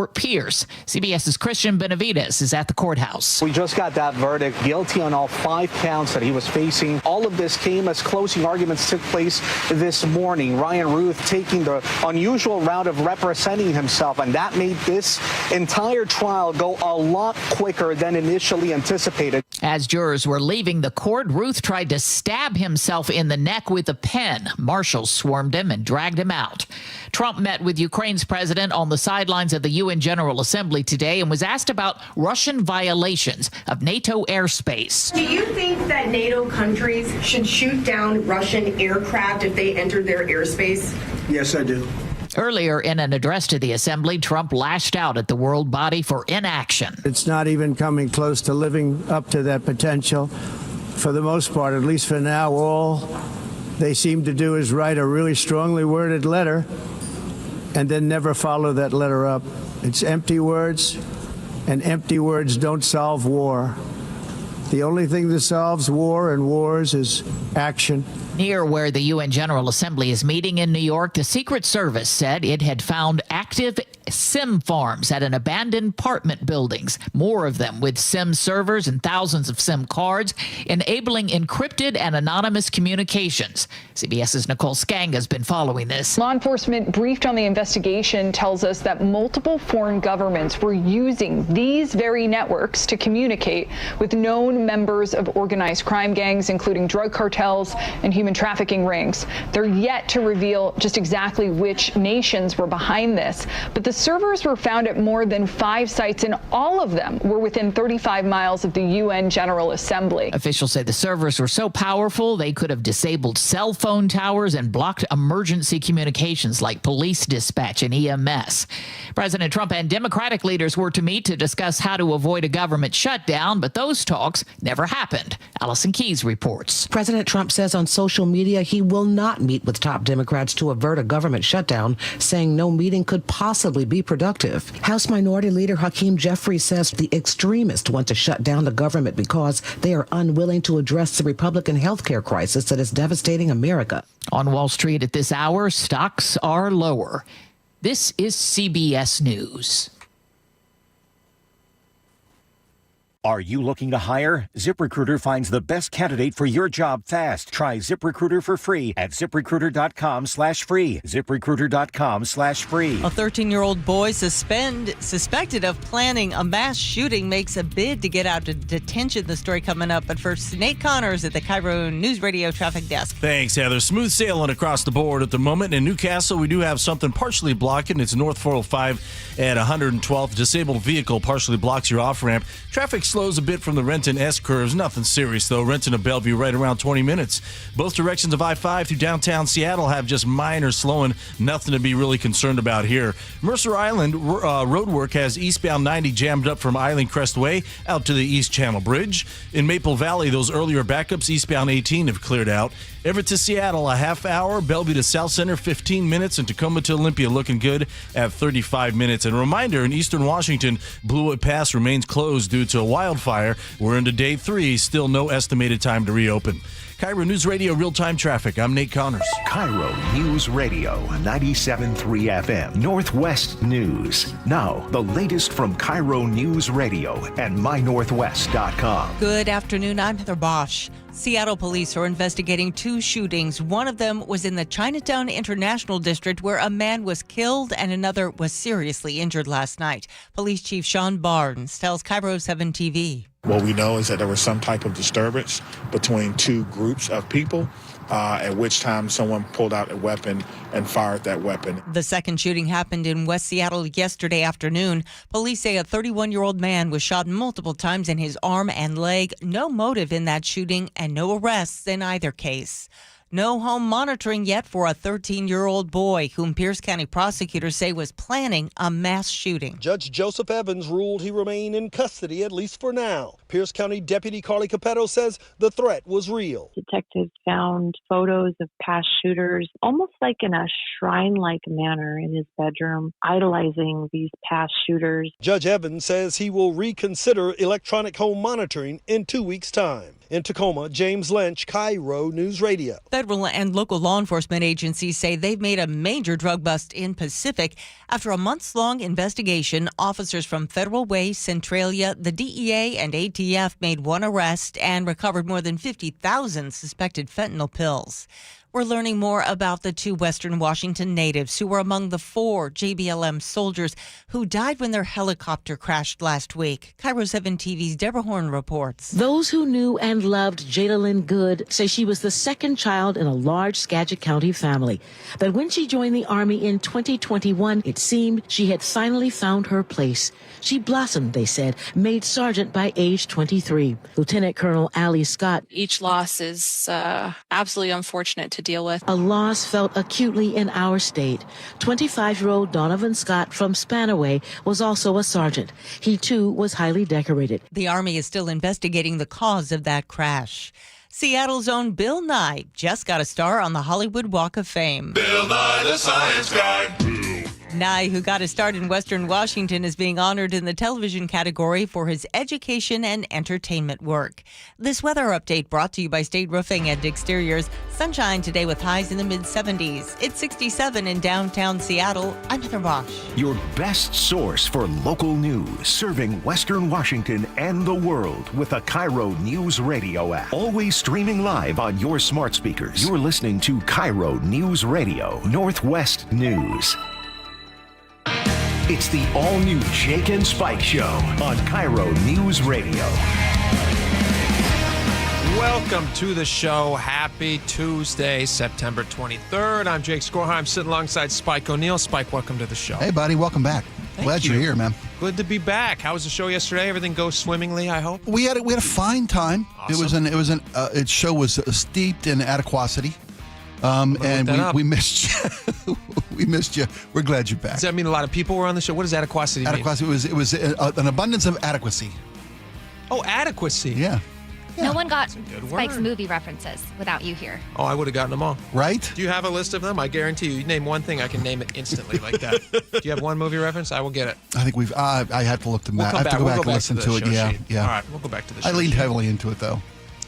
Fort Pierce. CBS's Christian Benavides is at the courthouse. We just got that verdict, guilty on all 5 counts that he was facing. All of this came as closing arguments took place this morning. Ryan Ruth taking the unusual route of representing himself, and that made this entire trial go a lot quicker than initially anticipated. As jurors were leaving the court, Ruth tried to stab himself in the neck with a pen. Marshals swarmed him and dragged him out. Trump met with Ukraine's president on the sidelines of the UN General Assembly today and was asked about Russian violations of NATO airspace. Do you think that NATO countries should shoot down Russian aircraft if they enter their airspace? Yes, I do. Earlier in an address to the assembly, Trump lashed out at the world body for inaction. It's not even coming close to living up to that potential. For the most part, at least for now, all they seem to do is write a really strongly worded letter and then never follow that letter up. It's empty words, and empty words don't solve war. The only thing that solves war and wars is action. Near where the UN General Assembly is meeting in New York, the Secret Service said it had found active SIM farms at an abandoned apartment buildings, more of them with SIM servers and thousands of SIM cards, enabling encrypted and anonymous communications. CBS's Nicole Skang has been following this. Law enforcement briefed on the investigation tells us that multiple foreign governments were using these very networks to communicate with known members of organized crime gangs, including drug cartels and human trafficking rings. They're yet to reveal just exactly which nations were behind this, but the servers were found at more than 5 sites, and all of them were within 35 miles of the UN General Assembly. Officials say the servers were so powerful they could have disabled cell phone towers and blocked emergency communications like police dispatch and EMS. President Trump and Democratic leaders were to meet to discuss how to avoid a government shutdown, but those talks never happened. Allison Keyes reports. President Trump says on social media he will not meet with top Democrats to avert a government shutdown, saying no meeting could possibly be productive. House Minority Leader Hakeem Jeffries says the extremists want to shut down the government because they are unwilling to address the Republican health care crisis that is devastating America. On Wall Street at this hour, stocks are lower. This is CBS News. Are you looking to hire? ZipRecruiter finds the best candidate for your job fast. Try ZipRecruiter for free at ZipRecruiter.com/free. ZipRecruiter.com/free. A 13-year-old boy suspected of planning a mass shooting makes a bid to get out of detention. The story coming up. But first, Nate Connors at the KIRO Newsradio Traffic Desk. Thanks, Heather. Smooth sailing across the board at the moment. In Newcastle, we do have something partially blocking. It's North 405 at 112th. Disabled vehicle partially blocks your off-ramp. Traffic slows a bit from the Renton S-curves. Nothing serious, though. Renton to Bellevue right around 20 minutes. Both directions of I-5 through downtown Seattle have just minor slowing. Nothing to be really concerned about here. Mercer Island road work has eastbound 90 jammed up from Island Crest Way out to the East Channel Bridge. In Maple Valley, those earlier backups eastbound 18 have cleared out. Everett to Seattle, a half hour. Bellevue to South Center, 15 minutes. And Tacoma to Olympia looking good at 35 minutes. And a reminder, in eastern Washington, Blue Wood Pass remains closed due to a wildfire. We're into day 3. Still no estimated time to reopen. KIRO News Radio real-time traffic. I'm Nate Connors. KIRO News Radio 97.3 FM Northwest News. Now, the latest from KIRO News Radio and mynorthwest.com. Good afternoon. I'm Heather Bosch. Seattle police are investigating 2 shootings. One of them was in the Chinatown International District, where a man was killed and another was seriously injured last night. Police Chief Sean Barnes tells KIRO 7 TV. What we know is that there was some type of disturbance between 2 groups of people, at which time someone pulled out a weapon and fired that weapon. The second shooting happened in West Seattle yesterday afternoon. Police say a 31-year-old man was shot multiple times in his arm and leg. No motive in that shooting and no arrests in either case. No home monitoring yet for a 13-year-old boy whom Pierce County prosecutors say was planning a mass shooting. Judge Joseph Evans ruled he remain in custody, at least for now. Pierce County Deputy Carly Capetto says the threat was real. Detectives found photos of past shooters, almost like in a shrine-like manner in his bedroom, idolizing these past shooters. Judge Evans says he will reconsider electronic home monitoring in 2 weeks' time. In Tacoma, James Lynch, KIRO News Radio. Federal and local law enforcement agencies say they've made a major drug bust in Pacific. After a months-long investigation, officers from Federal Way, Centralia, the DEA, and ATF made one arrest and recovered more than 50,000 suspected fentanyl pills. We're learning more about the 2 Western Washington natives who were among the 4 JBLM soldiers who died when their helicopter crashed last week. KIRO 7 TV's Deborah Horn reports. Those who knew and loved Jadalyn Good say she was the second child in a large Skagit County family. But when she joined the Army in 2021, it seemed she had finally found her place. She blossomed, they said, made sergeant by age 23. Lieutenant Colonel Allie Scott. Each loss is absolutely unfortunate to deal with. A loss felt acutely in our state. 25-year-old Donovan Scott from Spanaway was also a sergeant. He, too, was highly decorated. The Army is still investigating the cause of that crash. Seattle's own Bill Nye just got a star on the Hollywood Walk of Fame. Bill Nye, the science guy. Nye, who got a start in Western Washington, is being honored in the television category for his education and entertainment work. This weather update brought to you by State Roofing and Exteriors. Sunshine today with highs in the mid-70s. It's 67 in downtown Seattle. I'm Heather Bosch. Your best source for local news, serving Western Washington and the world with the KIRO Newsradio app. Always streaming live on your smart speakers. You're listening to KIRO Newsradio, Northwest News. It's the all-new Jake and Spike Show on KIRO News Radio. Welcome to the show. Happy Tuesday, September 23rd. I'm Jake Skorheim, sitting alongside Spike O'Neill. Spike, welcome to the show. Hey, buddy. Welcome back. Glad you're here, man. Good to be back. How was the show yesterday? Everything goes swimmingly, I hope? We had a fine time. Awesome. Its show was steeped in adequacy. And we missed you. We missed you. We're glad you're back. Does that mean a lot of people were on the show? What does adequacy mean? Adequacy was an abundance of adequacy. Oh, adequacy. Yeah. No one got word. Spike's movie references without you here. Oh, I would have gotten them all. Right? Do you have a list of them? I guarantee you. You name one thing, I can name it instantly like that. Do you have one movie reference? I will get it. I think I have to look them back. I have to go back and listen to it. Yeah. All right, we'll go back to the show. I leaned heavily into it, though.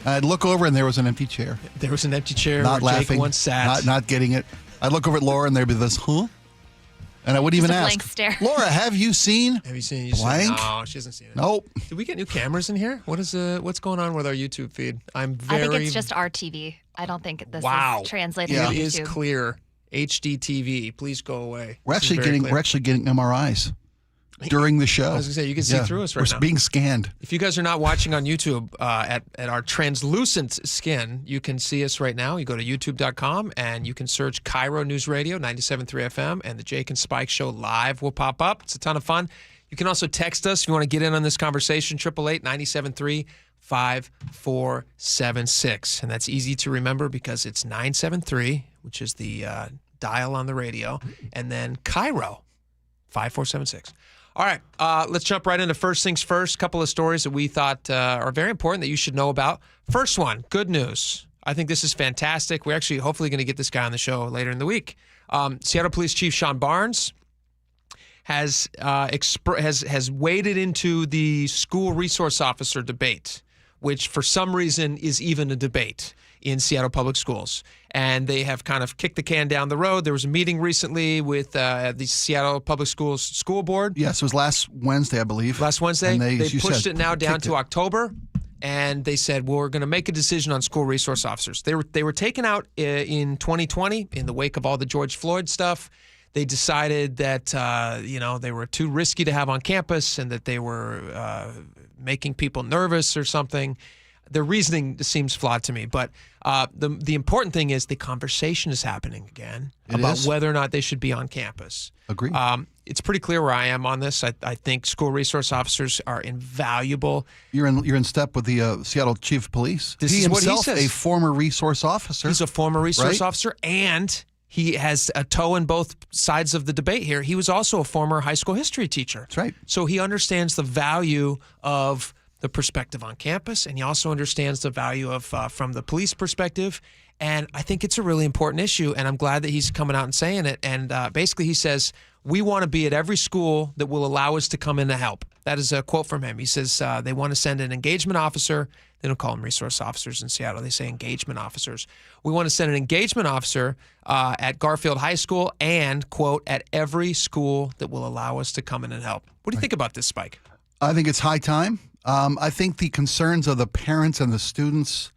I'd look over and there was an empty chair. There was an empty chair not where laughing, Jake once sat. Not getting it. I'd look over at Laura and there'd be this, huh? And I wouldn't even ask. Blank stare. Laura, have you seen? Have you seen? Blank? No, she hasn't seen it. Nope. Did we get new cameras in here? What's going on with our YouTube feed? I think it's just our TV. I don't think this is translated to YouTube. It is clear. HD TV. Please go away. We're actually getting MRIs during the show. I was going to say, you can see through us right now. We're being scanned. If you guys are not watching on YouTube at our translucent skin, you can see us right now. You go to youtube.com and you can search KIRO News Radio, 97.3 FM, and the Jake and Spike Show live will pop up. It's a ton of fun. You can also text us if you want to get in on this conversation, 888-973-5476. And that's easy to remember because it's 973, which is the dial on the radio, and then KIRO, 5476. All right, let's jump right into first things first. A couple of stories that we thought are very important that you should know about. First one, good news. I think this is fantastic. We're actually hopefully going to get this guy on the show later in the week. Seattle Police Chief Sean Barnes has waded into the school resource officer debate, which for some reason is even a debate in Seattle Public Schools. And they have kind of kicked the can down the road. There was a meeting recently with the Seattle Public Schools School Board. Yes, it was last Wednesday, I believe. Last Wednesday. And they pushed it now down to October. And they said, well, we're going to make a decision on school resource officers. They were taken out in 2020 in the wake of all the George Floyd stuff. They decided that, they were too risky to have on campus and that they were making people nervous or something. Their reasoning seems flawed to me, but the important thing is the conversation is happening again about whether or not they should be on campus. Agreed. It's pretty clear where I am on this. I think school resource officers are invaluable. You're in step with the Seattle Chief of Police. He himself a former resource officer. He's a former resource officer, and he has a toe in both sides of the debate here. He was also a former high school history teacher. That's right. So he understands the value of the perspective on campus, and he also understands the value of from the police perspective. And I think it's a really important issue, and I'm glad that he's coming out and saying it. And basically he says, we want to be at every school that will allow us to come in to help. That is a quote from him. He says they want to send an engagement officer. They don't call them resource officers in Seattle. They say engagement officers. We want to send an engagement officer at Garfield High School and, quote, at every school that will allow us to come in and help. What do you think about this, Spike? I think it's high time. I think the concerns of the parents and the students,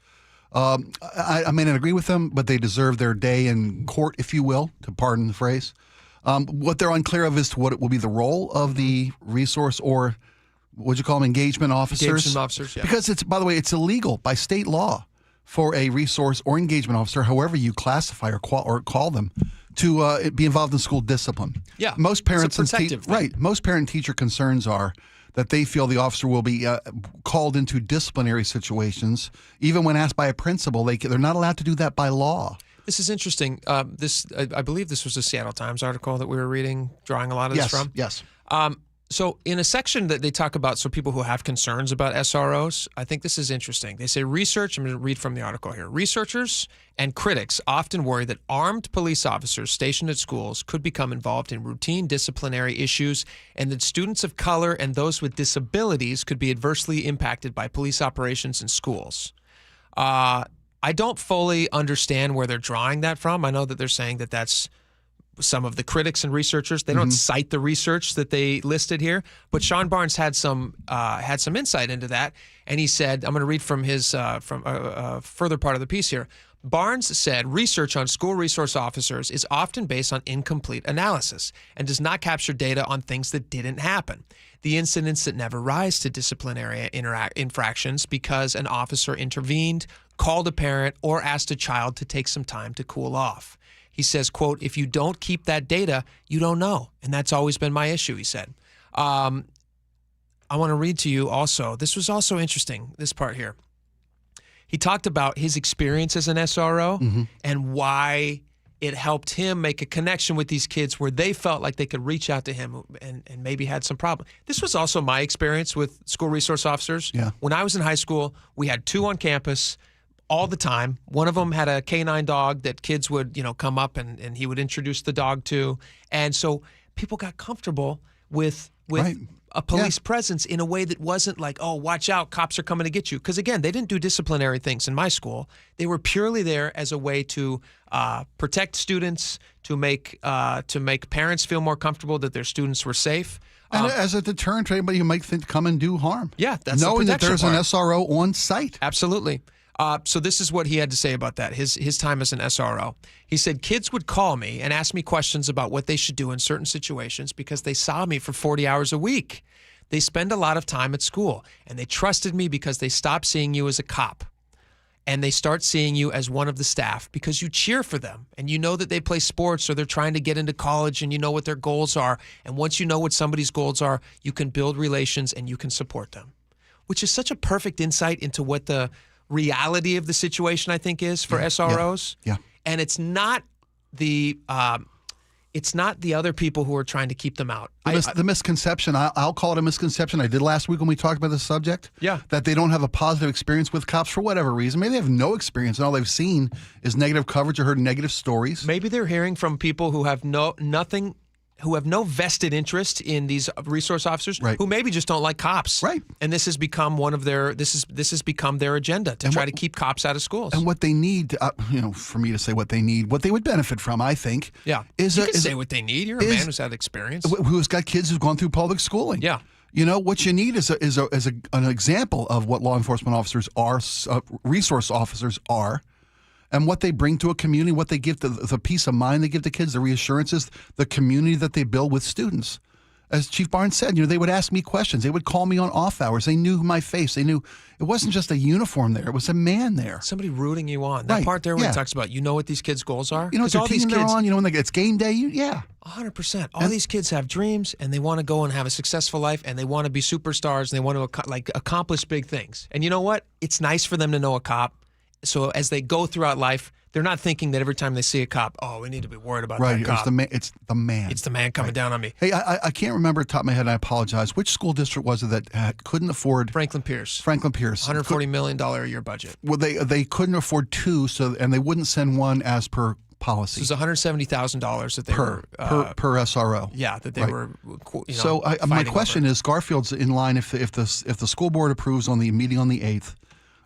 I may not agree with them, but they deserve their day in court, if you will, to pardon the phrase. What they're unclear of is to what will be the role of the resource or what you call them, engagement officers. Engagement officers, yeah. Because it's, by the way, it's illegal by state law for a resource or engagement officer, however you classify or call them, to be involved in school discipline. Yeah, most parents it's a protective thing. Right. Most parent-teacher concerns are that they feel the officer will be called into disciplinary situations, even when asked by a principal. They're not allowed to do that by law. This is interesting. I believe this was a Seattle Times article that we were reading, drawing a lot of this from. Yes. So in a section that they talk about, so people who have concerns about SROs, I think this is interesting. They say research, I'm going to read from the article here. Researchers and critics often worry that armed police officers stationed at schools could become involved in routine disciplinary issues and that students of color and those with disabilities could be adversely impacted by police operations in schools. I don't fully understand where they're drawing that from. I know that they're saying that that's some of the critics and researchers. They don't cite the research that they listed here, but Sean Barnes had some insight into that, and he said, I'm going to read from his further part of the piece here. Barnes said research on school resource officers is often based on incomplete analysis and does not capture data on things that didn't happen. The incidents that never rise to disciplinary infractions because an officer intervened, called a parent, or asked a child to take some time to cool off. He says, quote, if you don't keep that data, you don't know. And that's always been my issue, he said. I want to read to you also. This was also interesting, this part here. He talked about his experience as an SRO and why it helped him make a connection with these kids where they felt like they could reach out to him and maybe had some problem. This was also my experience with school resource officers. Yeah. When I was in high school, we had 2 on campus all the time. One of them had a canine dog that kids would, come up and he would introduce the dog to. And so people got comfortable with a police presence in a way that wasn't like, oh, watch out, cops are coming to get you. Because again, they didn't do disciplinary things in my school. They were purely there as a way to protect students, to make parents feel more comfortable that their students were safe. And as a deterrent to anybody who might think come and do harm. Yeah, that's knowing the that there's part. an SRO on site. Absolutely. So this is what he had to say about that, his time as an SRO. He said, kids would call me and ask me questions about what they should do in certain situations because they saw me for 40 hours a week. They spend a lot of time at school, and they trusted me because they stopped seeing you as a cop. And they start seeing you as one of the staff because you cheer for them, and you know that they play sports or they're trying to get into college, and you know what their goals are. And once you know what somebody's goals are, you can build relations and you can support them, which is such a perfect insight into what the reality of the situation, I think, is for SROs. Yeah. And it's not the other people who are trying to keep them out. The misconception, I'll call it a misconception. I did last week when we talked about this subject. Yeah. That they don't have a positive experience with cops for whatever reason. Maybe they have no experience and all they've seen is negative coverage or heard negative stories. Maybe they're hearing from people who have no vested interest in these resource officers, who maybe just don't like cops. Right. And this has become this has become their agenda to try to keep cops out of schools. And what they need, for me to say what they need, what they would benefit from, I think. Yeah. You can say what they need. You're a man who's had experience. Who's got kids who've gone through public schooling. Yeah. What you need is an example of what law enforcement officers are, resource officers are, and what they bring to a community, what they give, the peace of mind they give to kids, the reassurances, the community that they build with students. As Chief Barnes said, they would ask me questions. They would call me on off hours. They knew my face. They knew it wasn't just a uniform there. It was a man there. Somebody rooting you on. That part there where he talks about, what these kids' goals are? What their team they're on, when it's game day, 100%. All these kids have dreams, and they want to go and have a successful life, and they want to be superstars, and they want to accomplish big things. And you know what? It's nice for them to know a cop. So as they go throughout life, they're not thinking that every time they see a cop, we need to be worried about that cop. It's the man. It's the man coming down on me. Hey, I can't remember at the top of my head, and I apologize. Which school district was it that couldn't afford... Franklin Pierce. $140 million a year budget. Well, they couldn't afford 2, and they wouldn't send one as per policy. So it was $170,000 that they were per SRO. Yeah, that they were. So my question is, Garfield's in line. If the school board approves on the meeting on the 8th,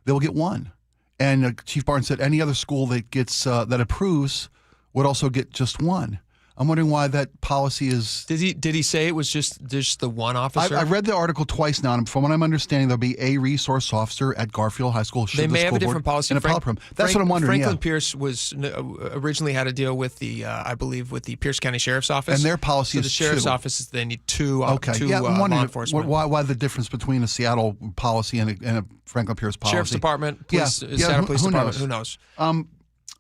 they will get one. And Chief Barnes said any other school that gets that approves would also get just one. I'm wondering why that policy is. Did he say it was just the one officer? I read the article twice now, and from what I'm understanding, there'll be a resource officer at Garfield High School. They may have a different policy. And that's what I'm wondering. Franklin Pierce was originally had a deal with the, I believe, with the Pierce County Sheriff's Office, and their policy is the Sheriff's two. Office. They need two. I'm wondering law enforcement. Why the difference between a Seattle policy and a Franklin Pierce policy? Sheriff's Department, Seattle Police Department. Who knows?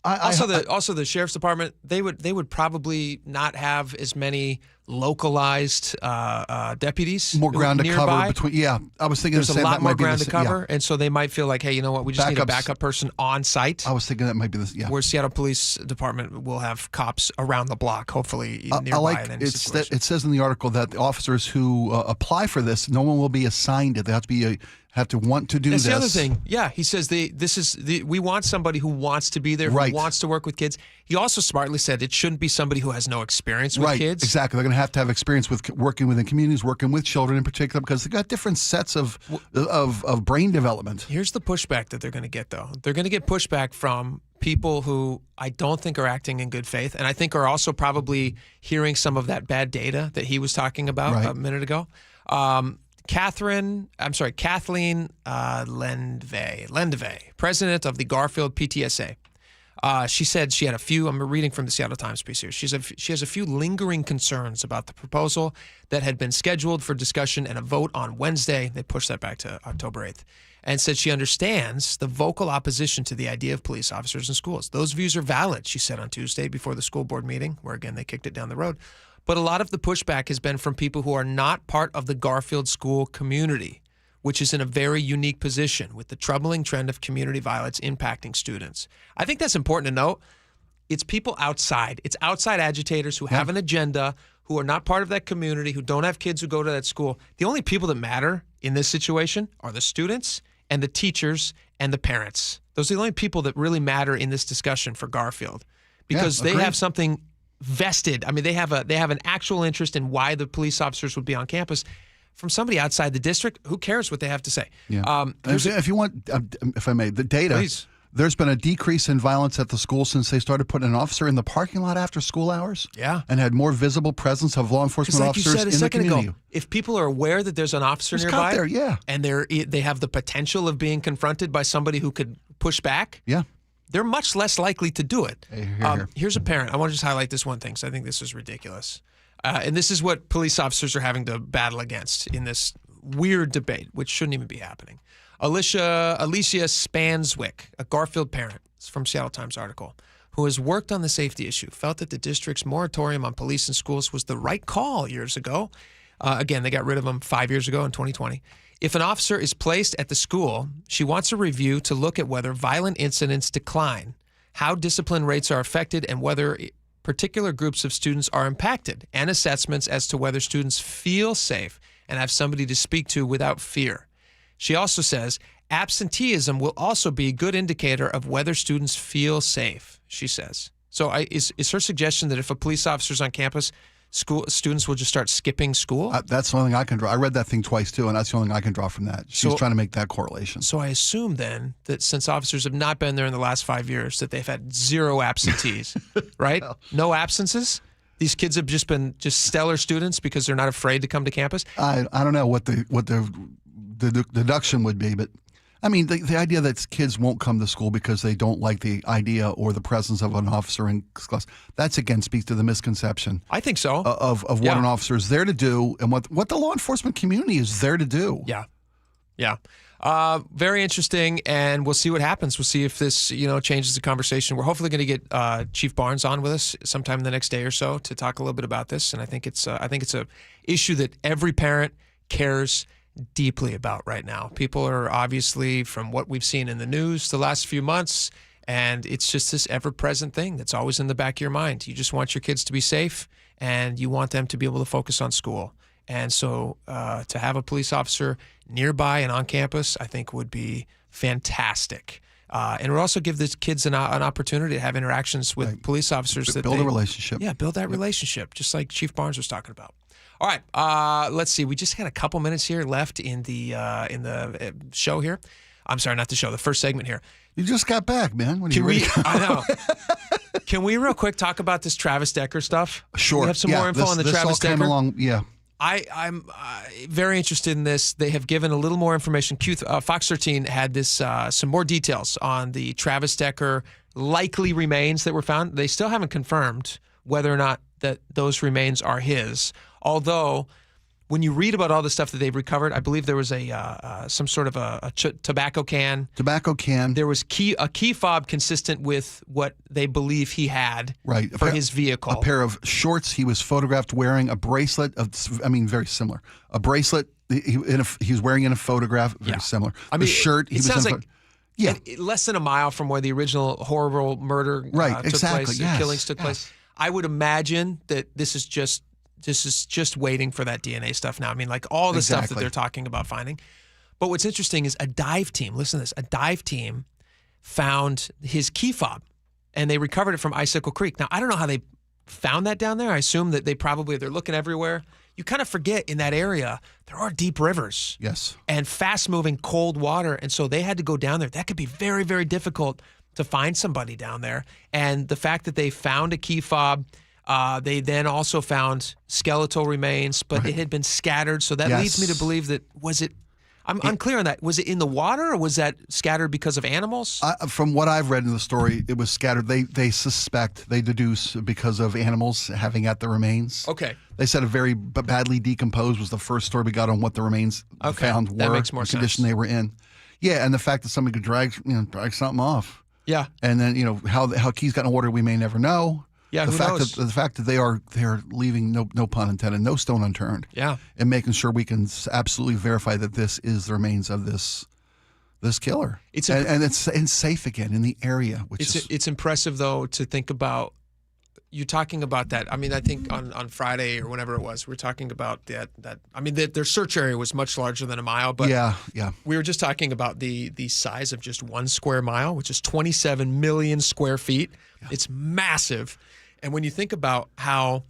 Also, the Sheriff's Department, they would probably not have as many localized deputies. More ground to nearby. cover between. Yeah, I was thinking there's a lot more ground to cover, yeah. and so they might feel like, hey, you know what, we just need a backup person on site. I was thinking that might be this. Yeah, where Seattle Police Department will have cops around the block, hopefully nearby. It says in the article that the officers who apply for this, no one will be assigned it. They have to want to do That's this. That's the other thing. Yeah, he says we want somebody who wants to be there, who wants to work with kids. He also smartly said it shouldn't be somebody who has no experience with kids. Exactly. They're going to have experience with working within communities, working with children in particular, because they've got different sets of brain development. Here's the pushback that they're going to get, though. They're going to get pushback from people who I don't think are acting in good faith, and I think are also probably hearing some of that bad data that he was talking about a minute ago. Kathleen Lendevay, president of the Garfield PTSA. She said she had I'm reading from the Seattle Times piece here. She has a few lingering concerns about the proposal that had been scheduled for discussion and a vote on Wednesday. They pushed that back to October 8th. And said she understands the vocal opposition to the idea of police officers in schools. Those views are valid, she said on Tuesday before the school board meeting, where again they kicked it down the road. But a lot of the pushback has been from people who are not part of the Garfield school community, which is in a very unique position with the troubling trend of community violence impacting students. I think that's important to note. It's people outside. It's outside agitators who have an agenda, who are not part of that community, who don't have kids who go to that school. The only people that matter in this situation are the students and the teachers and the parents. Those are the only people that really matter in this discussion for Garfield, because they have something vested. I mean, they have an actual interest in why the police officers would be on campus. From somebody outside the district, who cares what they have to say? Yeah. If you want, if I may, the data. Please. There's been a decrease in violence at the school since they started putting an officer in the parking lot after school hours. Yeah. And had more visible presence of law enforcement officers in the community. If people are aware that there's an officer nearby, and they have the potential of being confronted by somebody who could push back, they're much less likely to do it. Here's a parent. I want to just highlight this one thing, because I think this is ridiculous. And this is what police officers are having to battle against in this weird debate, which shouldn't even be happening. Alicia Spanswick, a Garfield parent, from Seattle Times article, who has worked on the safety issue, felt that the district's moratorium on police in schools was the right call years ago. Again, they got rid of them 5 years ago in 2020. If an officer is placed at the school, she wants a review to look at whether violent incidents decline, how discipline rates are affected, and whether particular groups of students are impacted, and assessments as to whether students feel safe and have somebody to speak to without fear. She also says absenteeism will also be a good indicator of whether students feel safe, she says. So is her suggestion that if a police officer's on campus, students will just start skipping school? That's the only thing I can draw. I read that thing twice, too, and that's the only thing I can draw from that. She's trying to make that correlation. So I assume, then, that since officers have not been there in the last 5 years, that they've had zero absentees, right? No absences? These kids have just been stellar students because they're not afraid to come to campus? I don't know what the deduction would be, but I mean, the idea that kids won't come to school because they don't like the idea or the presence of an officer in class, that's again speaks to the misconception. I think so. Of what an officer is there to do and what the law enforcement community is there to do. Yeah. Very interesting, and we'll see what happens. We'll see if this, changes the conversation. We're hopefully going to get Chief Barnes on with us sometime in the next day or so to talk a little bit about this. And I think it's a issue that every parent cares deeply about right now. People are obviously, from what we've seen in the news the last few months, and it's just this ever-present thing that's always in the back of your mind. You just want your kids to be safe, and you want them to be able to focus on school. And so to have a police officer nearby and on campus, I think would be fantastic. And it would also give the kids an opportunity to have interactions with police officers. Build a relationship. Yeah, build that relationship, just like Chief Barnes was talking about. All right, let's see. We just had a couple minutes here left in the show here. I'm sorry, not the show, the first segment here. You just got back, man. I know. Can we real quick talk about this Travis Decker stuff? Sure. We have some more info on the Travis Decker. Along, yeah. I'm very interested in this. They have given a little more information. Fox 13 had this some more details on the Travis Decker likely remains that were found. They still haven't confirmed whether or not that those remains are his. Although, when you read about all the stuff that they've recovered, I believe there was some sort of a tobacco can. Tobacco can. There was a key fob consistent with what they believe he had for his vehicle. A pair of shorts he was photographed wearing, a bracelet very similar. A bracelet he was wearing in a photograph, very similar. I mean, the shirt he it was sounds in like less than a mile from where the original horrible murder took place, yes. killings took place. I would imagine that this is just waiting for that DNA stuff now. I mean, like all the stuff that they're talking about finding. But what's interesting is a dive team, listen to this, a dive team found his key fob and they recovered it from Icicle Creek. Now, I don't know how they found that down there. I assume that they're looking everywhere. You kind of forget in that area, there are deep rivers. Yes. And fast-moving cold water. And so they had to go down there. That could be very, very difficult to find somebody down there. And the fact that they found a key fob, they then also found skeletal remains, but it had been scattered. So that leads me to believe that, I'm unclear on that. Was it in the water or was that scattered because of animals? From what I've read in the story, it was scattered. They deduce because of animals having at the remains. Okay. They said a very badly decomposed was the first story we got on what the remains found were. That makes more the condition they were in. Yeah, and the fact that somebody could drag something off. Yeah. And then, how keys got in water, we may never know. Yeah, the who fact knows? that the fact that they are leaving no pun intended, no stone unturned. Yeah, and making sure we can absolutely verify that this is the remains of this killer. And it's safe again in the area. It's impressive though to think about. You talking about that? I mean, I think on Friday or whenever it was, we were talking about that. I mean, their search area was much larger than a mile, but yeah. We were just talking about the size of just 1 square mile, which is 27 million square feet. Yeah. It's massive. And when you think about how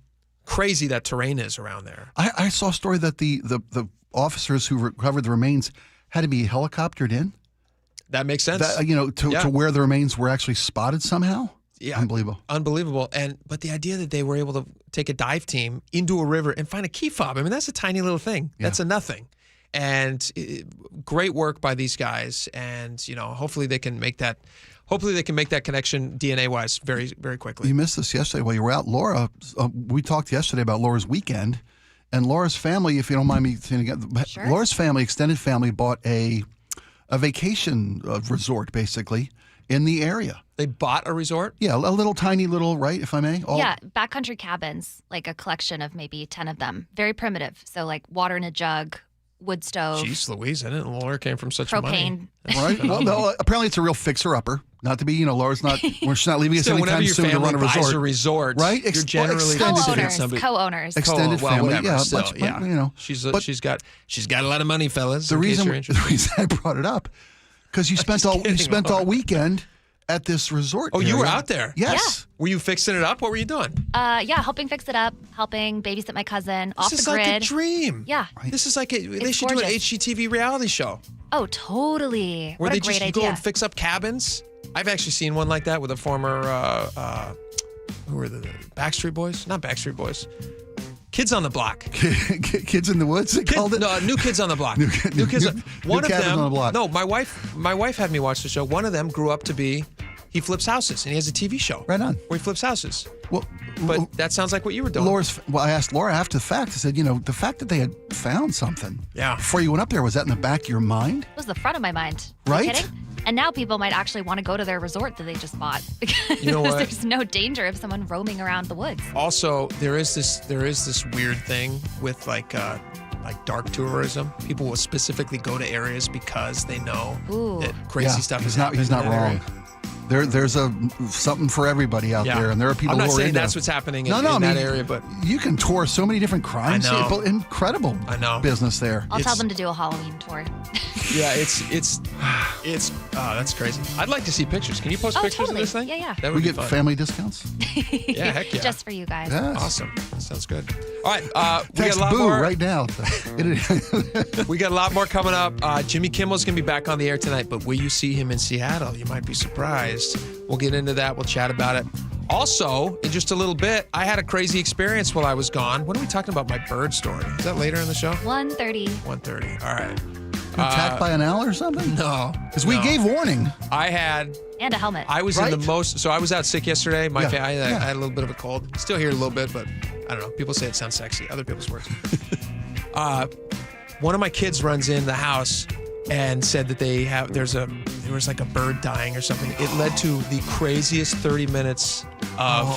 crazy that terrain is around there. I saw a story that the officers who recovered the remains had to be helicoptered in. That makes sense. To where the remains were actually spotted somehow. Yeah. Unbelievable. But the idea that they were able to take a dive team into a river and find a key fob, I mean, that's a tiny little thing. Yeah. That's a nothing. And great work by these guys. And, hopefully they can make that connection DNA-wise very, very quickly. You missed this yesterday while you were out. Laura, we talked yesterday about Laura's weekend. And Laura's family, if you don't mind me saying again, sure. Laura's family, extended family, bought a vacation resort, basically, in the area. They bought a resort? Yeah, a little tiny little, right, if I may? Backcountry cabins, like a collection of maybe 10 of them. Very primitive. So like water in a jug, wood stove. Jeez Louise, I didn't know Laura came from such propane. money. Right? Well, no, apparently it's a real fixer-upper. Not to be, Laura's not, she's not leaving us anytime soon to run a resort. Buys a resort, right? You're generally co-owners. Extended family, whatever, still, She's got a lot of money, fellas. The reason I brought it up, because you spent all weekend at this resort. Oh, you were out there? Yes. Yeah. Were you fixing it up? What were you doing? Helping fix it up, helping babysit my cousin off the grid. This is like a dream. Yeah. Right. This is like they should do an HGTV reality show. Oh, totally. Where what a great idea. Go and fix up cabins. I've actually seen one like that with a former, who were the Backstreet Boys? Not Backstreet Boys. Kids on the Block. Kids in the Woods, they called it? No, New Kids on the Block. New Kids on the Block. No, my wife had me watch the show. One of them grew up to be, he flips houses, and he has a TV show. Right on. Where he flips houses. Well, but that sounds like what you were doing. I asked Laura after the fact. I said, the fact that they had found something before you went up there, was that in the back of your mind? It was the front of my mind. Right? Are you kidding? And now people might actually want to go to their resort that they just bought because there's no danger of someone roaming around the woods. Also, there is this weird thing with like dark tourism. People will specifically go to areas because they know that crazy stuff is happening. He's not wrong. There's something for everybody out there, and there are people. I'm not who are saying into, that's what's happening in that area, but you can tour so many different crimes. I know. Incredible. Business there. I'll tell them to do a Halloween tour. Yeah, it's that's crazy. I'd like to see pictures. Can you post pictures of this thing? Yeah. That would we be get fun. family discounts. Yeah, heck yeah. Just for you guys. Yes. Awesome. That sounds good. All right, we Text got a lot boo more right now. We got a lot more coming up. Jimmy Kimmel's going to be back on the air tonight, but will you see him in Seattle? You might be surprised. We'll get into that. We'll chat about it. Also, in just a little bit, I had a crazy experience while I was gone. When are we talking about my bird story? Is that later in the show? 1:30. 1:30. All right. Attacked by an owl or something? No. Because we gave warning. I had... And a helmet. I was in the most... So I was out sick yesterday. I had a little bit of a cold. Still here a little bit, but I don't know. People say it sounds sexy. Other people's words. One of my kids runs in the house and said that there was like a bird dying or something. It led to the craziest 30 minutes of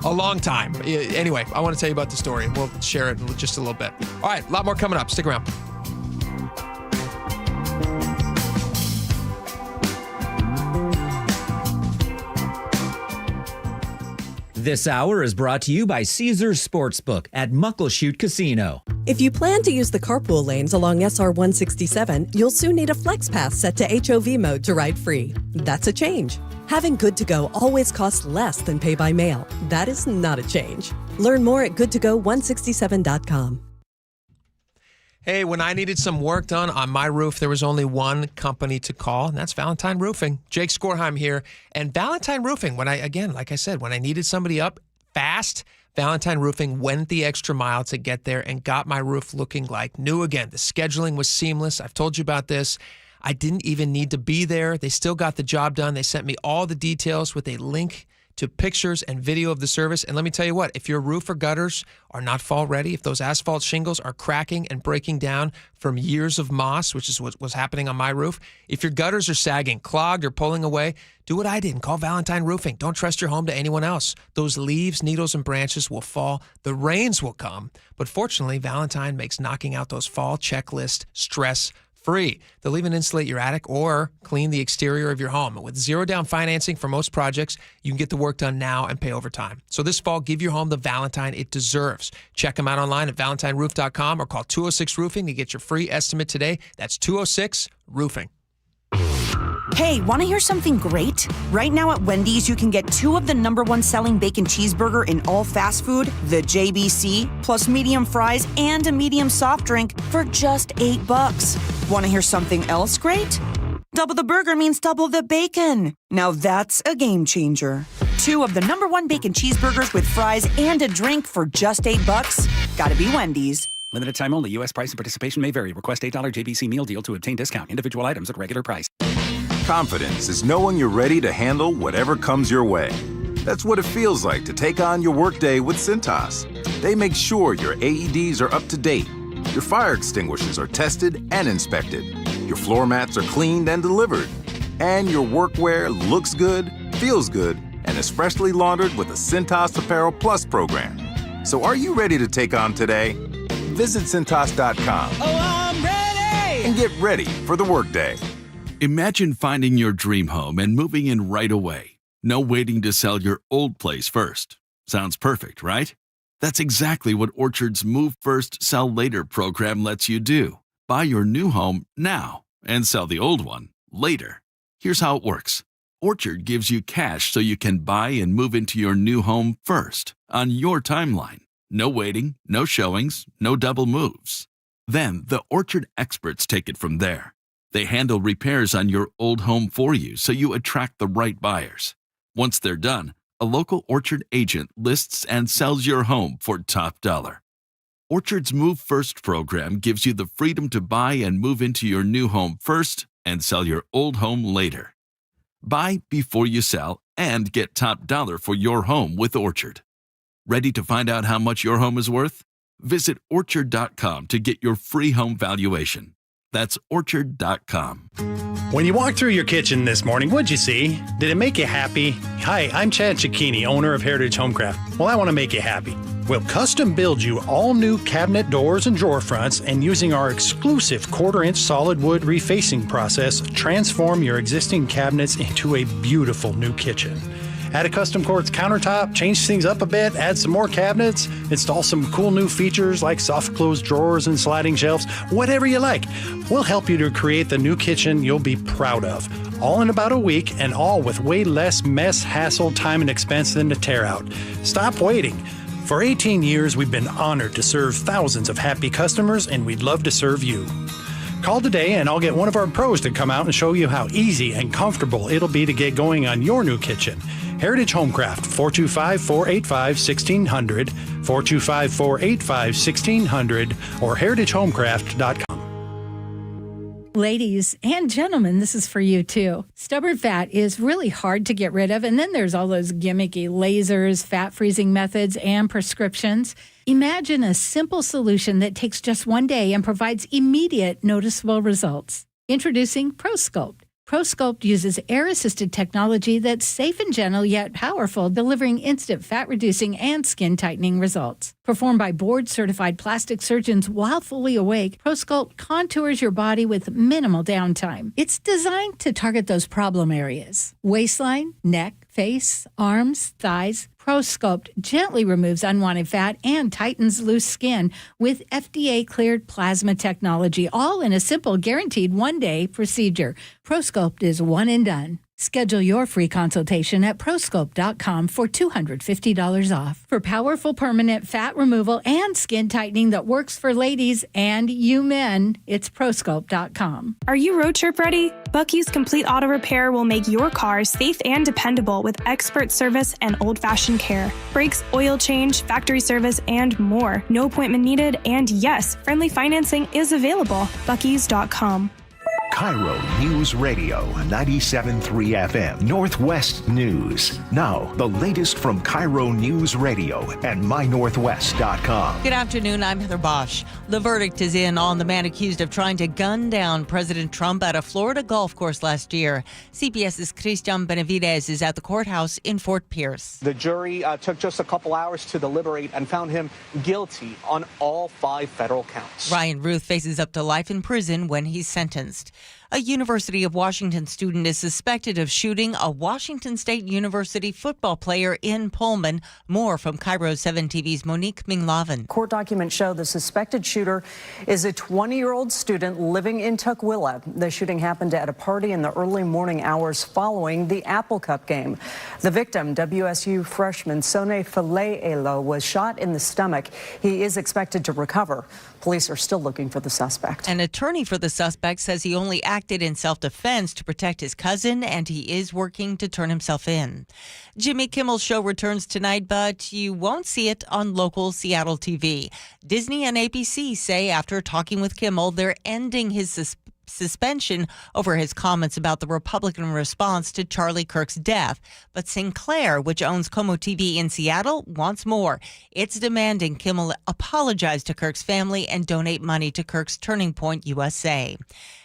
a long time. Anyway, I want to tell you about the story. We'll share it in just a little bit. All right, a lot more coming up. Stick around. This hour is brought to you by Caesars Sportsbook at Muckleshoot Casino. If you plan to use the carpool lanes along SR 167, you'll soon need a flex pass set to HOV mode to ride free. That's a change. Having Good to Go always costs less than pay by mail. That is not a change. Learn more at goodtogo167.com. Hey, when I needed some work done on my roof, there was only one company to call, and that's Valentine Roofing. Jake Skorheim here. And Valentine Roofing, when like I said, when I needed somebody up fast, Valentine Roofing went the extra mile to get there and got my roof looking like new again. The scheduling was seamless. I've told you about this. I didn't even need to be there. They still got the job done. They sent me all the details with a link to pictures and video of the service. And let me tell you what, if your roof or gutters are not fall ready, if those asphalt shingles are cracking and breaking down from years of moss, which is what was happening on my roof, if your gutters are sagging, clogged, or pulling away, do what I did and call Valentine Roofing. Don't trust your home to anyone else. Those leaves, needles, and branches will fall. The rains will come. But fortunately, Valentine makes knocking out those fall checklist stress-free. They'll even insulate your attic or clean the exterior of your home. And with zero down financing for most projects, you can get the work done now and pay over time. So this fall, give your home the Valentine it deserves. Check them out online at valentineroof.com or call 206-ROOFING to get your free estimate today. That's 206-ROOFING. Hey, want to hear something great? Right now at Wendy's, you can get 2 of the #1 selling bacon cheeseburger in all fast food, the JBC, plus medium fries and a medium soft drink for just $8. Want to hear something else great? Double the burger means double the bacon. Now that's a game changer. 2 of the #1 bacon cheeseburgers with fries and a drink for just $8. Gotta be Wendy's. Limited time only. U.S. price and participation may vary. Request $8 JBC meal deal to obtain discount. Individual items at regular price. Confidence is knowing you're ready to handle whatever comes your way. That's what it feels like to take on your workday with Cintas. They make sure your AEDs are up to date, your fire extinguishers are tested and inspected, your floor mats are cleaned and delivered, and your workwear looks good, feels good, and is freshly laundered with the Cintas Apparel Plus program. So are you ready to take on today? Visit Cintas.com. Oh, I'm ready! And get ready for the workday. Imagine finding your dream home and moving in right away. No waiting to sell your old place first. Sounds perfect, right? That's exactly what Orchard's Move First, Sell Later program lets you do. Buy your new home now and sell the old one later. Here's how it works. Orchard gives you cash so you can buy and move into your new home first on your timeline. No waiting, no showings, no double moves. Then the Orchard experts take it from there. They handle repairs on your old home for you so you attract the right buyers. Once they're done, a local Orchard agent lists and sells your home for top dollar. Orchard's Move First program gives you the freedom to buy and move into your new home first and sell your old home later. Buy before you sell and get top dollar for your home with Orchard. Ready to find out how much your home is worth? Visit Orchard.com to get your free home valuation. That's Orchard.com. When you walked through your kitchen this morning, what'd you see? Did it make you happy? Hi, I'm Chad Cicchini, owner of Heritage Homecraft. Well, I want to make you happy. We'll custom build you all new cabinet doors and drawer fronts, and using our exclusive 1/4-inch solid wood refacing process, transform your existing cabinets into a beautiful new kitchen. Add a custom quartz countertop, change things up a bit, add some more cabinets, install some cool new features like soft close drawers and sliding shelves, whatever you like. We'll help you to create the new kitchen you'll be proud of. All in about a week, and all with way less mess, hassle, time, and expense than to tear out. Stop waiting. For 18 years, we've been honored to serve thousands of happy customers, and we'd love to serve you. Call today and I'll get one of our pros to come out and show you how easy and comfortable it'll be to get going on your new kitchen. Heritage Homecraft, 425-485-1600, 425-485-1600, or heritagehomecraft.com. Ladies and gentlemen, this is for you too. Stubborn fat is really hard to get rid of, and then there's all those gimmicky lasers, fat freezing methods, and prescriptions. Imagine a simple solution that takes just one day and provides immediate noticeable results. Introducing ProSculpt. ProSculpt uses air-assisted technology that's safe and gentle yet powerful, delivering instant fat-reducing and skin-tightening results. Performed by board-certified plastic surgeons while fully awake, ProSculpt contours your body with minimal downtime. It's designed to target those problem areas: waistline, neck, face, arms, thighs. ProSculpt gently removes unwanted fat and tightens loose skin with FDA-cleared plasma technology, all in a simple, guaranteed one-day procedure. ProSculpt is one and done. Schedule your free consultation at prosculpt.com for $250 off. For powerful permanent fat removal and skin tightening that works for ladies and you men, it's prosculpt.com. Are you road trip ready? Bucky's Complete Auto Repair will make your car safe and dependable with expert service and old-fashioned care. Brakes, oil change, factory service, and more. No appointment needed, and yes, friendly financing is available. Bucky's.com. KIRO Newsradio 97.3 FM, Northwest News. Now, the latest from KIRO Newsradio and mynorthwest.com. Good afternoon, I'm Heather Bosch. The verdict is in on the man accused of trying to gun down President Trump at a Florida golf course last year. CBS's Christian Benavides is at the courthouse in Fort Pierce. The jury took just a couple hours to deliberate and found him guilty on all 5 federal counts. Ryan Ruth faces up to life in prison when he's sentenced. A University of Washington student is suspected of shooting a Washington State University football player in Pullman. More from KIRO 7 TV's Monique Minglavin. Court documents show the suspected shooter is a 20-year-old student living in Tukwila. The shooting happened at a party in the early morning hours following the Apple Cup game. The victim, WSU freshman Sone Fale'elo, was shot in the stomach. He is expected to recover. Police are still looking for the suspect. An attorney for the suspect says he only acted in self-defense to protect his cousin, and he is working to turn himself in. Jimmy Kimmel's show returns tonight, but you won't see it on local Seattle TV. Disney and ABC say after talking with Kimmel, they're ending his suspension over his comments about the Republican response to Charlie Kirk's death. But Sinclair, which owns Como TV in Seattle, wants more. It's demanding Kimmel apologize to Kirk's family and donate money to Kirk's Turning Point USA.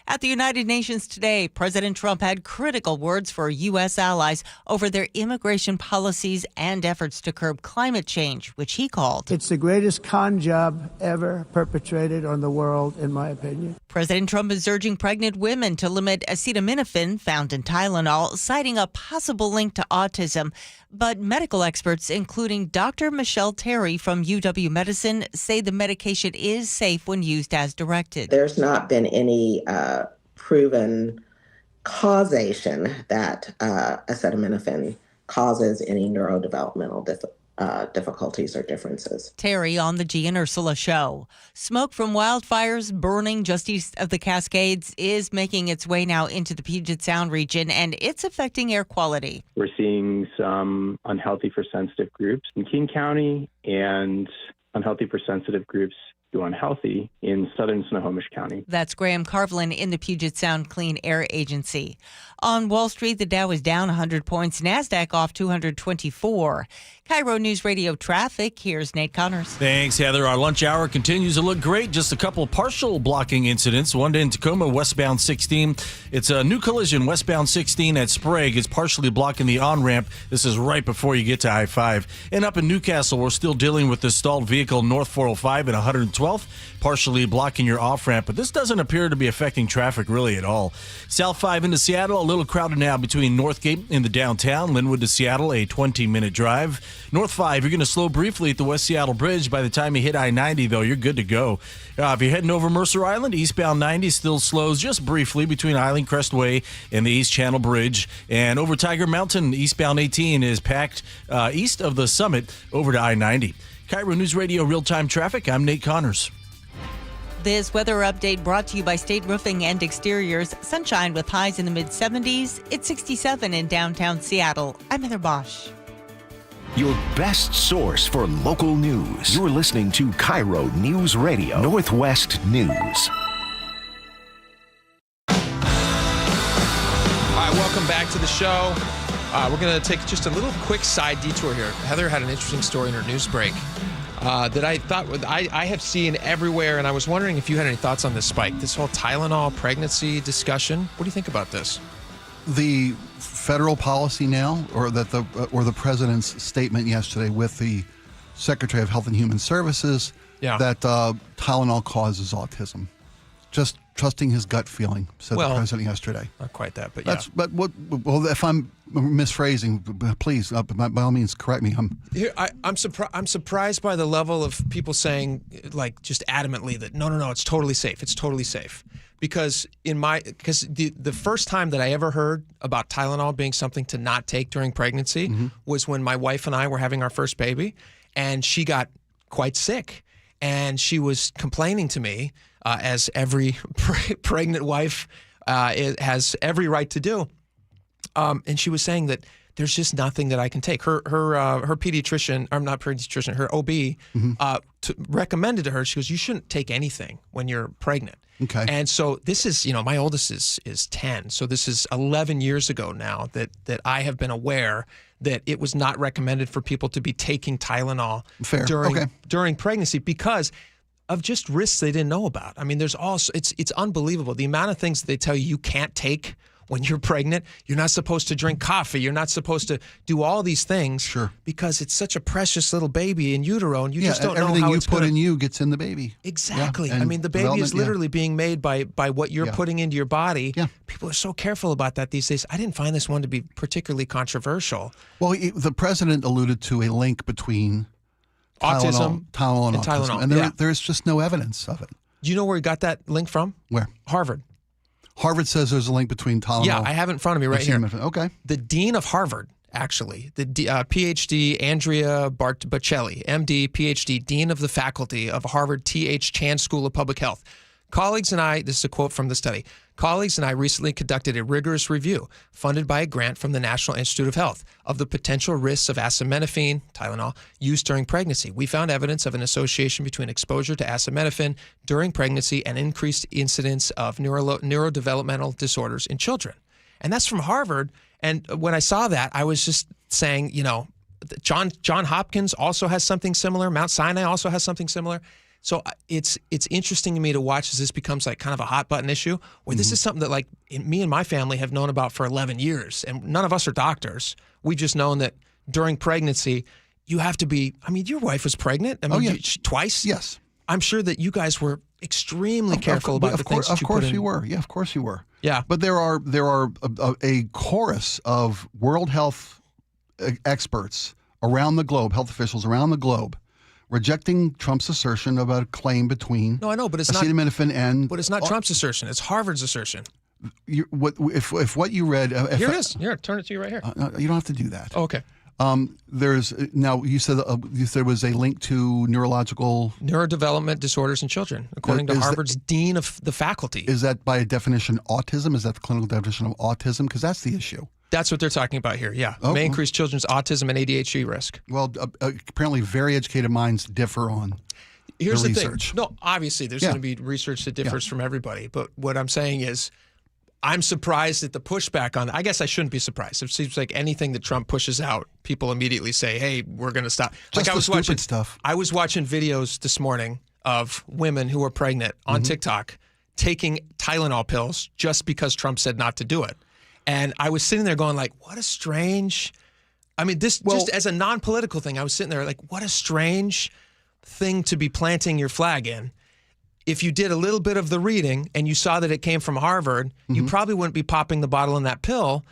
At the United Nations today, President Trump had critical words for U.S. allies over their immigration policies and efforts to curb climate change, which he called, "It's the greatest con job ever perpetrated on the world, in my opinion." President Trump is urging pregnant women to limit acetaminophen found in Tylenol, citing a possible link to autism. But medical experts, including Dr. Michelle Terry from UW Medicine, say the medication is safe when used as directed. There's not been any proven causation that acetaminophen causes any neurodevelopmental difficulties or differences. Terry on the G and Ursula show. Smoke from wildfires burning just east of the Cascades is making its way now into the Puget Sound region, and it's affecting air quality. We're seeing some unhealthy for sensitive groups in King County and unhealthy for sensitive groups to unhealthy in southern Snohomish County. That's Graham Carvelin in the Puget Sound Clean Air Agency. On Wall Street, the Dow is down 100 points, NASDAQ off 224. KIRO News Radio traffic, here's Nate Connors. Thanks, Heather. Our lunch hour continues to look great. Just a couple partial blocking incidents. One in Tacoma, westbound 16. It's a new collision, westbound 16 at Sprague. It's partially blocking the on-ramp. This is right before you get to I-5. And up in Newcastle, we're still dealing with the stalled vehicle north 405 and 112th, partially blocking your off-ramp. But this doesn't appear to be affecting traffic really at all. South 5 into Seattle, a little crowded now between Northgate and the downtown. Linwood to Seattle, a 20-minute drive. North 5, you're going to slow briefly at the West Seattle Bridge. By the time you hit I-90, though, you're good to go. If you're heading over Mercer Island, eastbound 90 still slows just briefly between Island Crestway and the East Channel Bridge. And over Tiger Mountain, eastbound 18 is packed east of the summit over to I-90. KIRO News Radio real-time traffic. I'm Nate Connors. This weather update brought to you by State Roofing and Exteriors. Sunshine with highs in the mid-70s. It's 67 in downtown Seattle. I'm Heather Bosch. Your best source for local news. You're listening to KIRO News Radio, Northwest News. All right, welcome back to the show. We're going to take just a little quick side detour here. Heather had an interesting story in her news break that I thought I have seen everywhere, and I was wondering if you had any thoughts on this, Spike. This whole Tylenol pregnancy discussion. What do you think about this? The federal policy now, or the president's statement yesterday with the Secretary of Health and Human Services, that Tylenol causes autism. Just trusting his gut feeling, said the president yesterday. Not quite that, but that's. But well, if I'm misphrasing, please, by all means, correct me. I'm surprised by the level of people saying, like, just adamantly that no, it's totally safe. It's totally safe. Because the first time that I ever heard about Tylenol being something to not take during pregnancy was when my wife and I were having our first baby, and she got quite sick, and she was complaining to me, as every pregnant wife has every right to do, and she was saying that there's just nothing that I can take. Her pediatrician, or not pediatrician, her OB recommended to her. She goes, you shouldn't take anything when you're pregnant. Okay. And so this is, my oldest is 10. So this is 11 years ago now that I have been aware that it was not recommended for people to be taking Tylenol during pregnancy because of just risks they didn't know about. I mean, there's also it's unbelievable the amount of things that they tell you can't take when you're pregnant. You're not supposed to drink coffee. You're not supposed to do all these things because it's such a precious little baby in utero, and you just don't know how it's everything you put in you gets in the baby. Exactly. I mean, the baby is literally being made by what you're putting into your body. Yeah. People are so careful about that these days. I didn't find this one to be particularly controversial. Well, the president alluded to a link between Tylenol and autism. And there's just no evidence of it. Do you know where he got that link from? Where? Harvard. Harvard says there's a link between Tylenol. Yeah, I have it in front of me right here. Okay. The dean of Harvard, actually, the PhD Andrea Bocelli, MD, PhD, dean of the faculty of Harvard T.H. Chan School of Public Health. Colleagues and I, this is a quote from the study, colleagues and I recently conducted a rigorous review funded by a grant from the National Institute of Health of the potential risks of acetaminophen, Tylenol, used during pregnancy. We found evidence of an association between exposure to acetaminophen during pregnancy and increased incidence of neurodevelopmental disorders in children. And that's from Harvard. And when I saw that, I was just saying, John Hopkins also has something similar. Mount Sinai also has something similar. So it's interesting to me to watch as this becomes like kind of a hot button issue where this is something that like me and my family have known about for 11 years. And none of us are doctors. We've just known that during pregnancy, you have to be, your wife was pregnant. Twice. Yes. I'm sure that you guys were extremely careful about the things that you put in. Of course you were. Yeah, of course you were. Yeah. But there are a chorus of World Health experts around the globe, health officials around the globe, rejecting Trump's assertion about a claim between acetaminophen and... But it's not Trump's assertion. It's Harvard's assertion. If what you read... Here it is. Here, turn it to you right here. No, you don't have to do that. Oh, okay. You said there was a link to neurodevelopment disorders in children, according to Harvard's dean of the faculty. Is that by definition autism? Is that the clinical definition of autism? Because that's the issue. That's what they're talking about here, yeah. Oh, may increase children's autism and ADHD risk. Well, apparently very educated minds differ on Here's the research. thing. No, obviously there's going to be research that differs from everybody. But what I'm saying is, I'm surprised at the pushback on. I guess I shouldn't be surprised. It seems like anything that Trump pushes out, people immediately say, "Hey, we're going to stop." Just I was watching stuff. I was watching videos this morning of women who are pregnant on TikTok taking Tylenol pills just because Trump said not to do it, and I was sitting there going, like, "What a strange." I mean, just as a non-political thing, I was sitting there like, "What a strange thing to be planting your flag in." If you did a little bit of the reading and you saw that it came from Harvard, you probably wouldn't be popping the bottle in that pill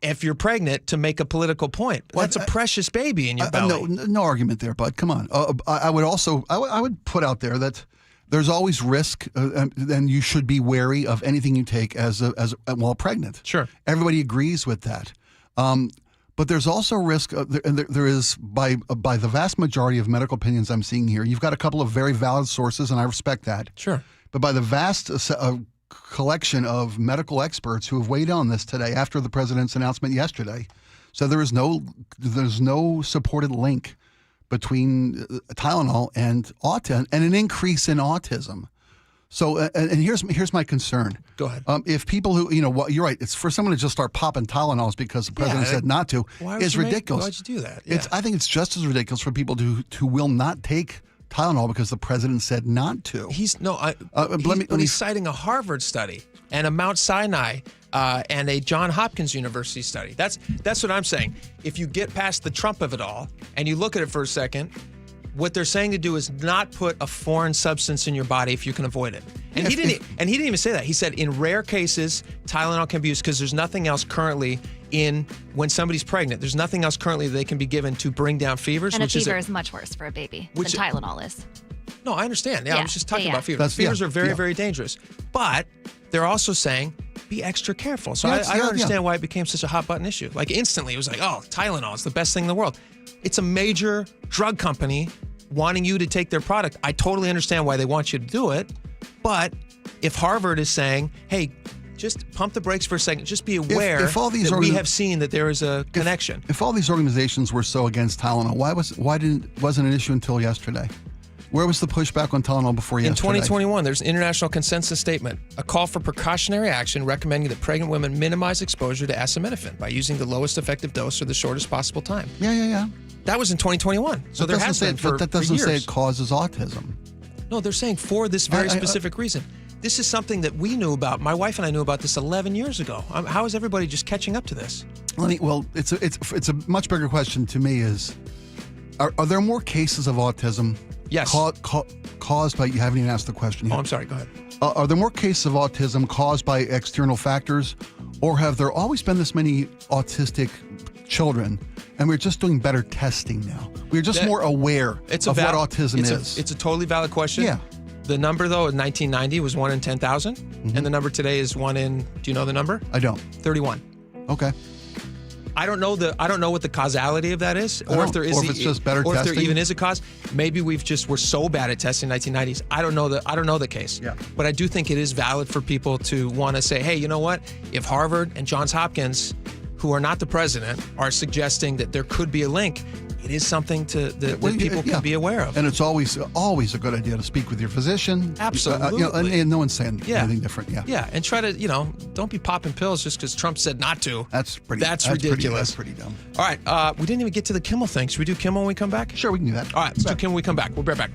if you're pregnant to make a political point. That's a precious baby in your belly. No argument there, bud. Come on. I would also I would put out there that there's always risk, and you should be wary of anything you take while pregnant. Sure, everybody agrees with that. But there's also risk, and there is, by the vast majority of medical opinions I'm seeing here, you've got a couple of very valid sources, and I respect that. Sure. But by the vast collection of medical experts who have weighed in on this today after the president's announcement yesterday, so there's no supported link between Tylenol and autism and an increase in autism. So, and here's my concern. Go ahead. If people who, you're right, it's for someone to just start popping Tylenols because the president said not to is ridiculous. Why'd you do that? Yeah. I think it's just as ridiculous for people who will not take Tylenol because the president said not to. He's citing a Harvard study and a Mount Sinai and a Johns Hopkins University study. That's what I'm saying. If you get past the Trump of it all and you look at it for a second, what they're saying to do is not put a foreign substance in your body if you can avoid it. And he didn't even say that. He said in rare cases, Tylenol can be used because there's nothing else currently when somebody's pregnant. There's nothing else currently they can be given to bring down fevers. And a fever is much worse for a baby than Tylenol is. No, I understand. Yeah, I was just talking about fevers. Fevers are very, very dangerous. But they're also saying be extra careful. So I don't understand why it became such a hot button issue. Like instantly it was like, oh, Tylenol is the best thing in the world. It's a major drug company wanting you to take their product. I totally understand why they want you to do it. But if Harvard is saying, hey, just pump the brakes for a second, just be aware that we have seen that there is a connection. If all these organizations were so against Tylenol, wasn't an issue until yesterday? Where was the pushback on Tylenol before yesterday? In 2021, there's an international consensus statement, a call for precautionary action recommending that pregnant women minimize exposure to acetaminophen by using the lowest effective dose or the shortest possible time. Yeah. That was in 2021. So there has been for years. But that doesn't say it causes autism. No, they're saying for this very specific reason. This is something that we knew about. My wife and I knew about this 11 years ago. How is everybody just catching up to this? It's a much bigger question to me is, are there more cases of autism? Yes. Caused by, you haven't even asked the question yet. Oh, I'm sorry, go ahead. Are there more cases of autism caused by external factors, or have there always been this many autistic children, and we're just doing better testing now? We're just more aware of what autism is. It's a totally valid question. Yeah. The number, though, in 1990 was 1 in 10,000, and the number today is 1 in, do you know the number? I don't. 31. Okay. I don't know what the causality of that is, or if there is, or if it's just better or testing. if there even is a cause. Maybe we're so bad at testing in 1990s. I don't know the case. Yeah. But I do think it is valid for people to want to say, hey, you know what? If Harvard and Johns Hopkins, who are not the president, are suggesting that there could be a link, it is something that people can be aware of. And it's always a good idea to speak with your physician. Absolutely. And no one's saying anything different. Yeah. Yeah, and try to, don't be popping pills just because Trump said not to. That's ridiculous. That's pretty dumb. All right, we didn't even get to the Kimmel thing. Should we do Kimmel when we come back? Sure, we can do that. All right, let's do Kimmel when we come back. We'll be right back.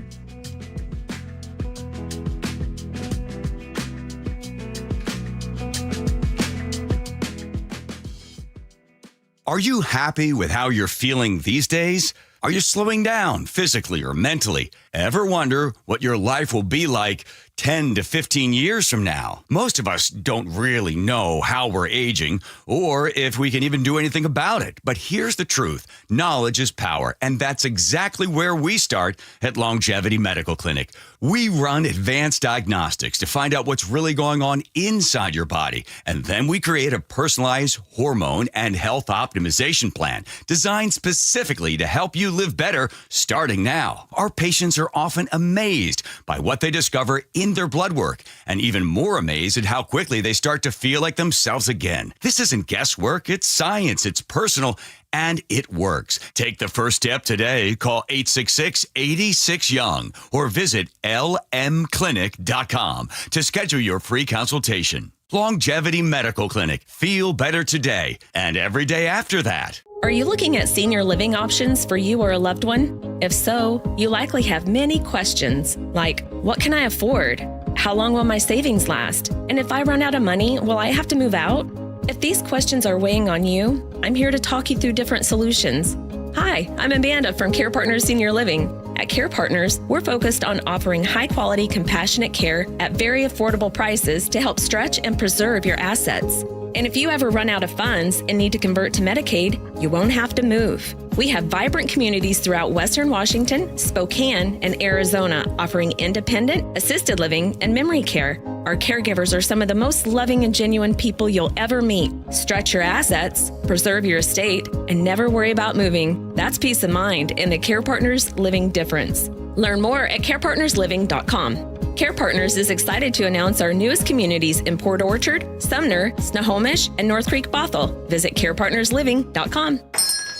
Are you happy with how you're feeling these days? Are you slowing down physically or mentally? Ever wonder what your life will be like 10 to 15 years from now? Most of us don't really know how we're aging or if we can even do anything about it. But here's the truth. Knowledge is power, and that's exactly where we start at Longevity Medical Clinic. We run advanced diagnostics to find out what's really going on inside your body, and then we create a personalized hormone and health optimization plan designed specifically to help you live better starting now. Our patients are often amazed by what they discover in their blood work, and even more amazed at how quickly they start to feel like themselves again. This isn't guesswork, it's science, it's personal, and it works. Take the first step today. Call 866-86-YOUNG or visit lmclinic.com to schedule your free consultation. Longevity Medical Clinic. Feel better today and every day after that. Are you looking at senior living options for you or a loved one? If so, you likely have many questions like, what can I afford? How long will my savings last? And if I run out of money, will I have to move out? If these questions are weighing on you, I'm here to talk you through different solutions. Hi, I'm Amanda from Care Partners Senior Living. At Care Partners, we're focused on offering high-quality, compassionate care at very affordable prices to help stretch and preserve your assets. And if you ever run out of funds and need to convert to Medicaid, you won't have to move. We have vibrant communities throughout Western Washington, Spokane, and Arizona offering independent, assisted living, and memory care. Our caregivers are some of the most loving and genuine people you'll ever meet. Stretch your assets, preserve your estate, and never worry about moving. That's peace of mind in the Care Partners Living difference. Learn more at carepartnersliving.com. Care Partners is excited to announce our newest communities in Port Orchard, Sumner, Snohomish, and North Creek Bothell. Visit carepartnersliving.com.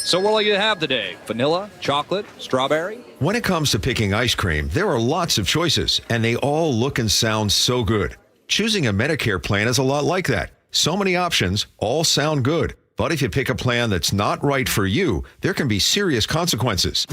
So what will you have today? Vanilla, chocolate, strawberry? When it comes to picking ice cream, there are lots of choices, and they all look and sound so good. Choosing a Medicare plan is a lot like that. So many options, all sound good. But if you pick a plan that's not right for you, there can be serious consequences.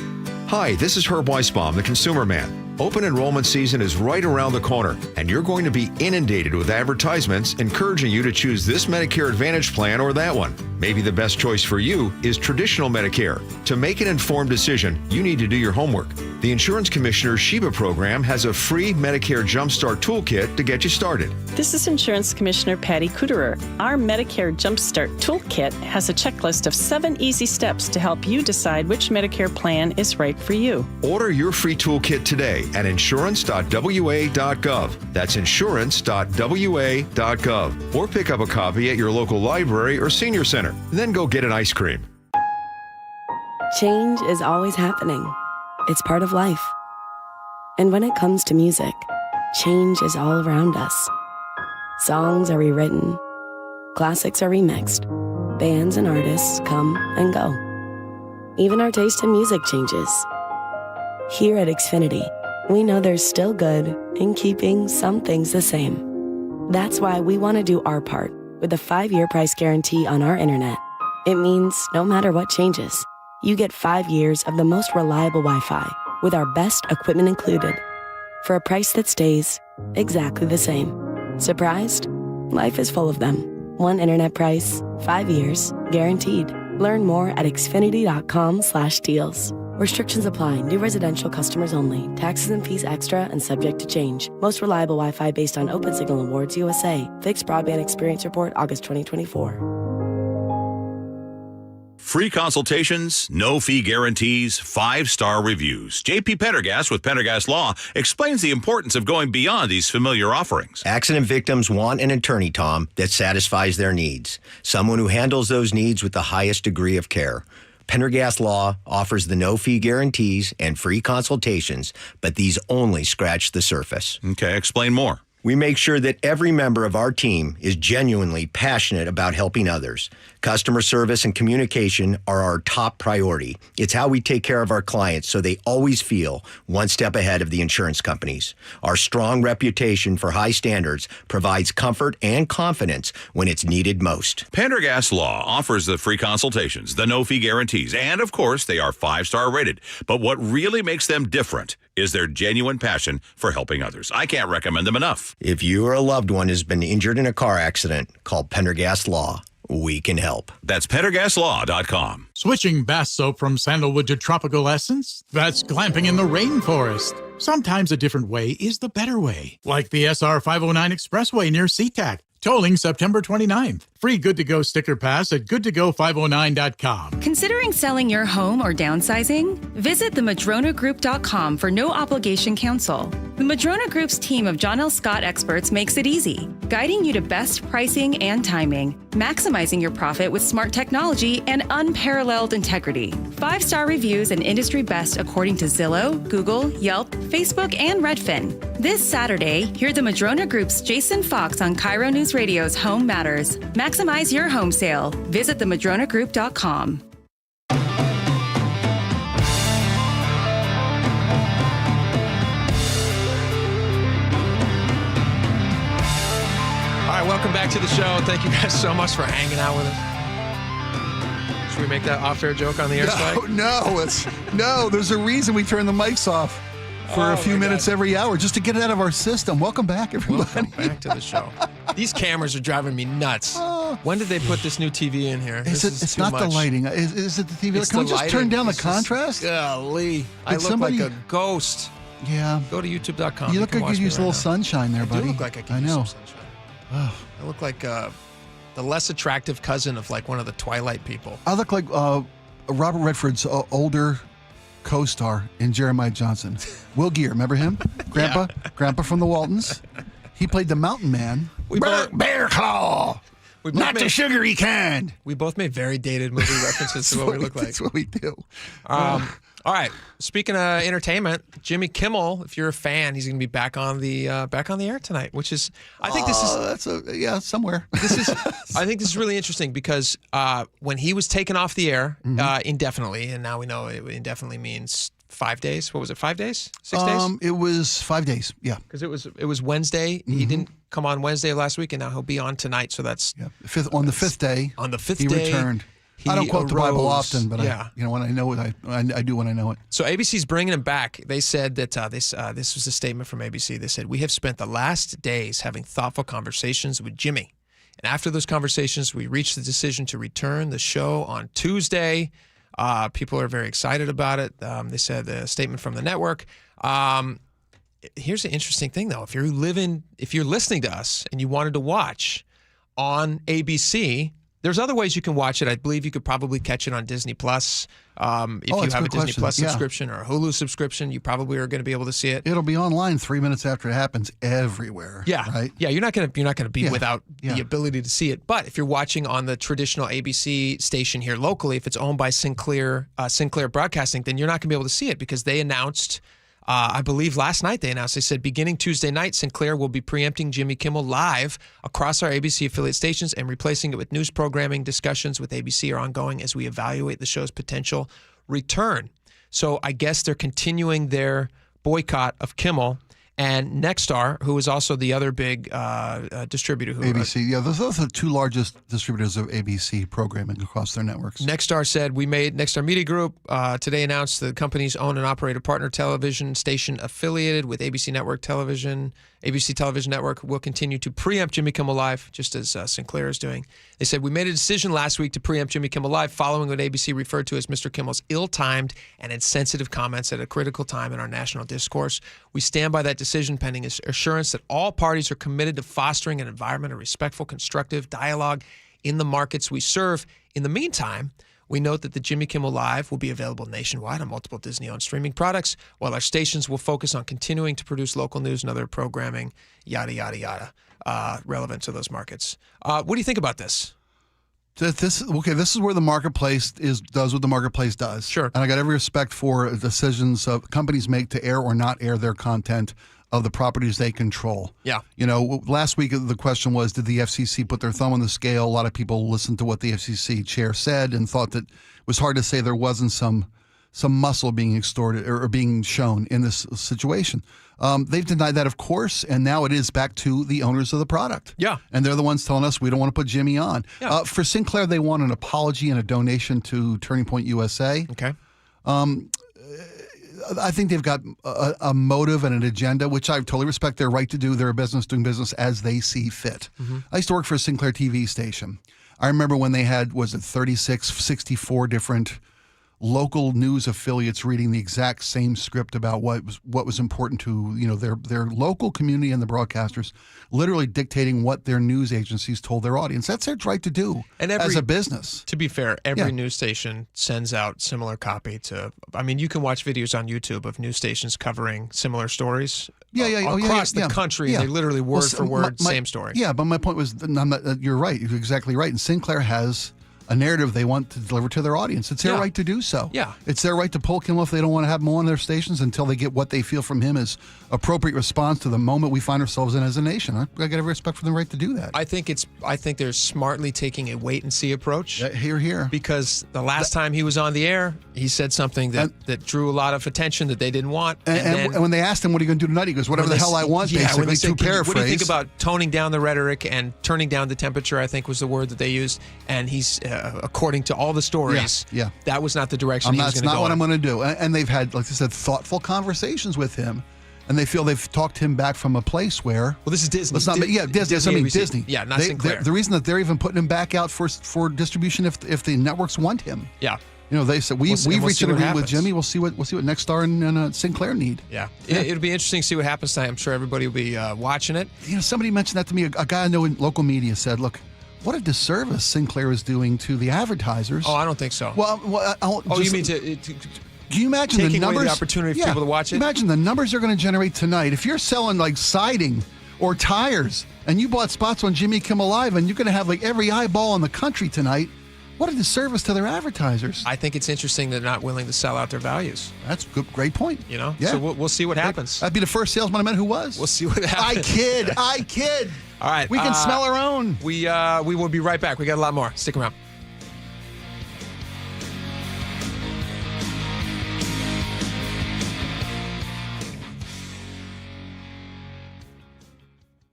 Hi, this is Herb Weisbaum, the Consumer Man. Open enrollment season is right around the corner, and you're going to be inundated with advertisements encouraging you to choose this Medicare Advantage plan or that one. Maybe the best choice for you is traditional Medicare. To make an informed decision, you need to do your homework. The Insurance Commissioner's Sheba program has a free Medicare Jumpstart Toolkit to get you started. This is Insurance Commissioner Patty Kuderer. Our Medicare Jumpstart Toolkit has a checklist of 7 easy steps to help you decide which Medicare plan is right for you. Order your free toolkit today at insurance.wa.gov. That's insurance.wa.gov. Or pick up a copy at your local library or senior center. Then go get an ice cream. Change is always happening. It's part of life. And when it comes to music, change is all around us. Songs are rewritten. Classics are remixed. Bands and artists come and go. Even our taste in music changes. Here at Xfinity, we know there's still good in keeping some things the same. That's why we want to do our part with a 5-year price guarantee on our internet. It means no matter what changes, you get 5 years of the most reliable Wi-Fi with our best equipment included for a price that stays exactly the same. Surprised? Life is full of them. One internet price, 5 years, guaranteed. Learn more at xfinity.com/deals. Restrictions apply. New residential customers only. Taxes and fees extra and subject to change. Most reliable Wi-Fi based on Open Signal Awards USA. Fixed Broadband Experience Report, August 2024. Free consultations, no fee guarantees, 5-star reviews. J.P. Pendergast with Pendergast Law explains the importance of going beyond these familiar offerings. Accident victims want an attorney, Tom, that satisfies their needs. Someone who handles those needs with the highest degree of care. Pendergast Law offers the no-fee guarantees and free consultations, but these only scratch the surface. Okay, explain more. We make sure that every member of our team is genuinely passionate about helping others. Customer service and communication are our top priority. It's how we take care of our clients so they always feel one step ahead of the insurance companies. Our strong reputation for high standards provides comfort and confidence when it's needed most. Pendergast Law offers the free consultations, the no-fee guarantees, and of course, they are 5-star rated. But what really makes them different is their genuine passion for helping others. I can't recommend them enough. If you or a loved one has been injured in a car accident, call Pendergast Law. We can help. That's PendergastLaw.com. Switching bath soap from sandalwood to tropical essence? That's glamping in the rainforest. Sometimes a different way is the better way. Like the SR 509 Expressway near SeaTac. Tolling September 29th. Free Good to Go sticker pass at goodtogo509.com. Considering selling your home or downsizing? Visit themadronagroup.com for no obligation counsel. The Madrona Group's team of John L. Scott experts makes it easy, guiding you to best pricing and timing, maximizing your profit with smart technology and unparalleled integrity. 5-star reviews and industry best according to Zillow, Google, Yelp, Facebook, and Redfin. This Saturday, hear the Madrona Group's Jason Fox on KIRO Newsradio's Home Matters. Maximize your home sale. Visit themadronagroup.com. right, welcome back to the show. Thank you guys so much for hanging out with us. Should we make that off-air joke on the air, Spike? No, there's a reason we turn the mics off for a few minutes every hour just to get it out of our system. Welcome back, everybody. Welcome back to the show. These cameras are driving me nuts. When did they put this new TV in here? It's not the lighting. Is it the TV? It's Can we the just turn lighting. down the It's contrast? Golly. I look like a ghost. Yeah. Go to youtube.com. You look like you use a little sunshine there, buddy. I do look like I can use some sunshine. I look like the less attractive cousin of like one of the Twilight people. I look like Robert Redford's older co-star in Jeremiah Johnson. Will Geer, remember him? Grandpa from the Waltons. He played the Mountain Man. Bear Claw. Not the sugary kind. We both made very dated movie references to what we look like. That's what we do. All right. Speaking of entertainment, Jimmy Kimmel, if you're a fan, he's going to be back on the air tonight, which is I think this is somewhere. I think this is really interesting because when he was taken off the air indefinitely, and now we know it indefinitely means 5 days. What was it? 5 days? 6 days? It was 5 days. Yeah. Because it was Wednesday. He didn't come on Wednesday of last week, and now he'll be on tonight. So that's on the fifth day. On the fifth he day, returned. I don't quote the Bible often, but when I know it, I do when I know it. So ABC's bringing him back. They said that this was a statement from ABC. They said, "We have spent the last days having thoughtful conversations with Jimmy. And after those conversations, we reached the decision to return the show on Tuesday. People are very excited about it." They said a statement from the network. Here's an interesting thing, though. If you're listening to us and you wanted to watch on ABC, there's other ways you can watch it. I believe you could probably catch it on Disney Plus. If you have a Disney Plus subscription or a Hulu subscription, you probably are going to be able to see it. It'll be online 3 minutes after it happens everywhere. Yeah, right. Yeah, you're not going to be without the ability to see it. But if you're watching on the traditional ABC station here locally, if it's owned by Sinclair Broadcasting, then you're not going to be able to see it because they announced. I believe last night they said beginning Tuesday night, Sinclair will be preempting Jimmy Kimmel live across our ABC affiliate stations and replacing it with news programming. Discussions with ABC are ongoing as we evaluate the show's potential return. So I guess they're continuing their boycott of Kimmel. And Nexstar, who is also the other big distributor. ABC, those are the two largest distributors of ABC programming across their networks. Nexstar said, Nexstar Media Group today announced the company's own and operated partner television station affiliated with ABC Television Network will continue to preempt Jimmy Kimmel Live, just as Sinclair is doing. They said, "We made a decision last week to preempt Jimmy Kimmel Live following what ABC referred to as Mr. Kimmel's ill-timed and insensitive comments at a critical time in our national discourse. We stand by that decision pending assurance that all parties are committed to fostering an environment of respectful, constructive dialogue in the markets we serve. In the meantime, we note that the Jimmy Kimmel Live will be available nationwide on multiple Disney-owned streaming products, while our stations will focus on continuing to produce local news and other programming, yada, yada, yada, relevant to those markets." What do you think about this? This is where the marketplace does what the marketplace does. Sure. And I got every respect for decisions companies make to air or not air their content of the properties they control. Yeah. Last week the question was, did the FCC put their thumb on the scale? A lot of people listened to what the FCC chair said and thought that it was hard to say there wasn't some muscle being extorted or being shown in this situation. They've denied that, of course, and now it is back to the owners of the product. Yeah. And they're the ones telling us we don't want to put Jimmy on. Yeah. For Sinclair, they want an apology and a donation to Turning Point USA. Okay. I think they've got a motive and an agenda, which I totally respect their right to do. They're a business doing business as they see fit. Mm-hmm. I used to work for a Sinclair TV station. I remember when they had, 64 different local news affiliates reading the exact same script about what was important to their local community and the broadcasters, literally dictating what their news agencies told their audience. That's their right to do as a business. To be fair, every news station sends out similar copy to. I mean, you can watch videos on YouTube of news stations covering similar stories. Across the country. Yeah. They literally word for word, same story. Yeah, but my point was, you're right. You're exactly right. And Sinclair has a narrative they want to deliver to their audience. It's their right to do so. Yeah. It's their right to pull Kimmel if they don't want to have him on their stations until they get what they feel from him is appropriate response to the moment we find ourselves in as a nation. I got every respect for the right to do that. I think they're smartly taking a wait and see approach. Here. Because the last time he was on the air, he said something that drew a lot of attention that they didn't want. And when they asked him what are you going to do tonight, he goes, whatever the hell I want, basically, to paraphrase. What do you think about toning down the rhetoric and turning down the temperature, I think was the word that they used. And he's, according to all the stories, that was not the direction he was going to go. That's not what I'm going to do. And they've had, like I said, thoughtful conversations with him. And they feel they've talked him back from a place where... Well, this is Disney. Disney. Yeah, not Sinclair. The reason that they're even putting him back out for distribution if the networks want him. Yeah. They said we've reached an agreement with Jimmy. We'll see what Nexstar and Sinclair need. Yeah. It'll be interesting to see what happens tonight. I'm sure everybody will be watching it. Somebody mentioned that to me. A guy I know in local media said, "Look, what a disservice Sinclair is doing to the advertisers." Oh, I don't think so. You mean to can you imagine taking the numbers? Away the opportunity for people to watch it? Imagine the numbers they're going to generate tonight. If you're selling like siding or tires, and you bought spots on Jimmy Kimmel Live, and you're going to have like every eyeball in the country tonight. What a disservice to their advertisers. I think it's interesting they're not willing to sell out their values. That's a great point. Yeah. So we'll see what happens. That'd be the first salesman I met who was. We'll see what happens. I kid. All right. We can smell our own. We will be right back. We got a lot more. Stick around.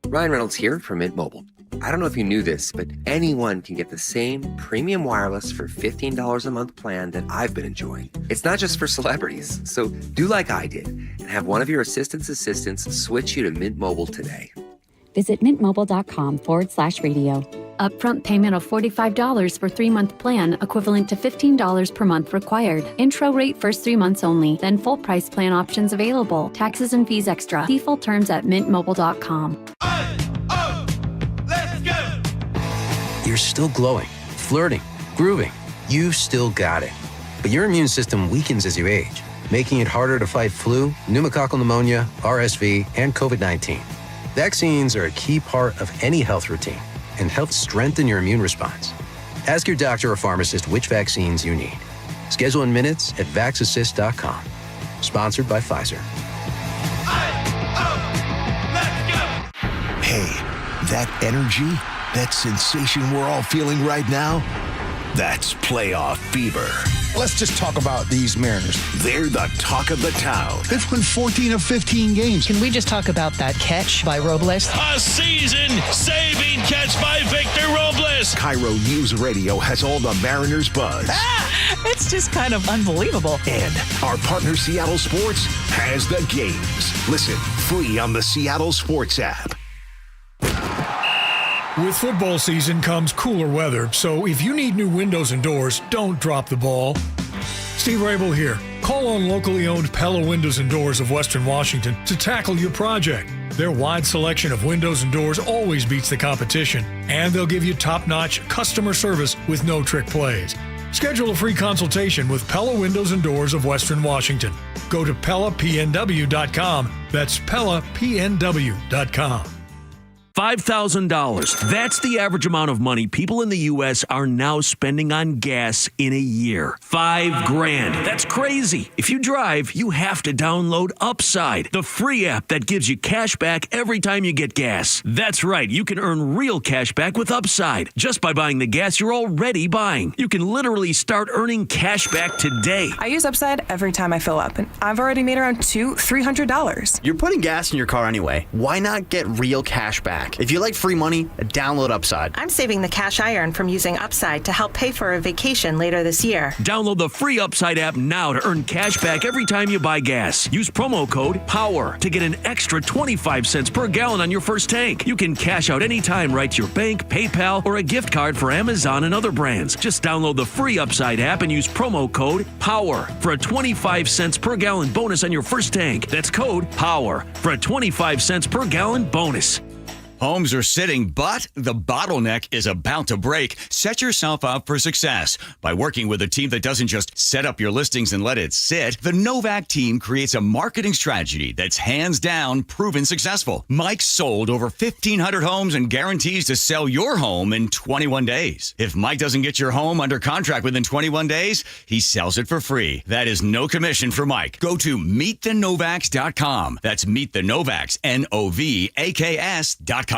Ryan Reynolds here from Mint Mobile. I don't know if you knew this, but anyone can get the same premium wireless for $15 a month plan that I've been enjoying. It's not just for celebrities. So do like I did and have one of your assistants switch you to Mint Mobile today. Visit mintmobile.com/radio. Upfront payment of $45 for 3-month plan, equivalent to $15 per month required. Intro rate first 3 months only, then full price plan options available. Taxes and fees extra. See full terms at mintmobile.com. You're still glowing, flirting, grooving. You've still got it. But your immune system weakens as you age, making it harder to fight flu, pneumococcal pneumonia, RSV, and COVID-19. Vaccines are a key part of any health routine and help strengthen your immune response. Ask your doctor or pharmacist which vaccines you need. Schedule in minutes at vaxassist.com. Sponsored by Pfizer. Hey, that energy, that sensation we're all feeling right now, that's playoff fever. Let's just talk about these Mariners. They're the talk of the town. They've won 14 of 15 games. Can we just talk about that catch by Robles? A season-saving catch by Victor Robles. KIRO Newsradio has all the Mariners buzz. It's just kind of unbelievable. And our partner Seattle Sports has the games. Listen free on the Seattle Sports app. With football season comes cooler weather, so if you need new windows and doors, don't drop the ball. Steve Rabel here. Call on locally owned Pella Windows and Doors of Western Washington to tackle your project. Their wide selection of windows and doors always beats the competition, and they'll give you top-notch customer service with no trick plays. Schedule a free consultation with Pella Windows and Doors of Western Washington. Go to PellaPNW.com. That's PellaPNW.com. $5,000. That's the average amount of money people in the U.S. are now spending on gas in a year. $5,000. That's crazy. If you drive, you have to download Upside, the free app that gives you cash back every time you get gas. That's right. You can earn real cash back with Upside just by buying the gas you're already buying. You can literally start earning cash back today. I use Upside every time I fill up, and I've already made around $300. You're putting gas in your car anyway. Why not get real cash back? If you like free money, download Upside. I'm saving the cash I earn from using Upside to help pay for a vacation later this year. Download the free Upside app now to earn cash back every time you buy gas. Use promo code POWER to get an extra 25 cents per gallon on your first tank. You can cash out anytime right to your bank, PayPal, or a gift card for Amazon and other brands. Just download the free Upside app and use promo code POWER for a 25 cents per gallon bonus on your first tank. That's code POWER for a 25 cents per gallon bonus. Homes are sitting, but the bottleneck is about to break. Set yourself up for success by working with a team that doesn't just set up your listings and let it sit. The Novak team creates a marketing strategy that's hands down proven successful. Mike sold over 1,500 homes and guarantees to sell your home in 21 days. If Mike doesn't get your home under contract within 21 days, he sells it for free. That is no commission for Mike. Go to meetthenovaks.com. That's meetthenovaks, NOVAKS.com.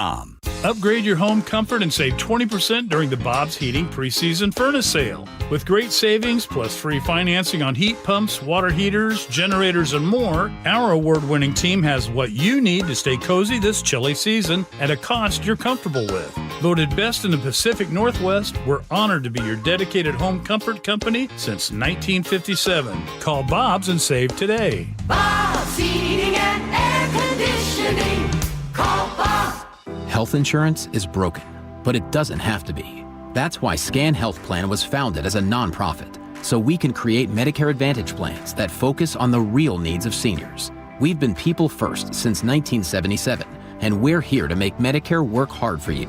Upgrade your home comfort and save 20% during the Bob's Heating preseason furnace sale. With great savings plus free financing on heat pumps, water heaters, generators, and more, our award-winning team has what you need to stay cozy this chilly season at a cost you're comfortable with. Voted best in the Pacific Northwest, we're honored to be your dedicated home comfort company since 1957. Call Bob's and save today. Bob's Heating and Air Conditioning. Call Bob. Health insurance is broken, but it doesn't have to be. That's why Scan Health Plan was founded as a nonprofit, so we can create Medicare Advantage plans that focus on the real needs of seniors. We've been people first since 1977, and we're here to make Medicare work hard for you,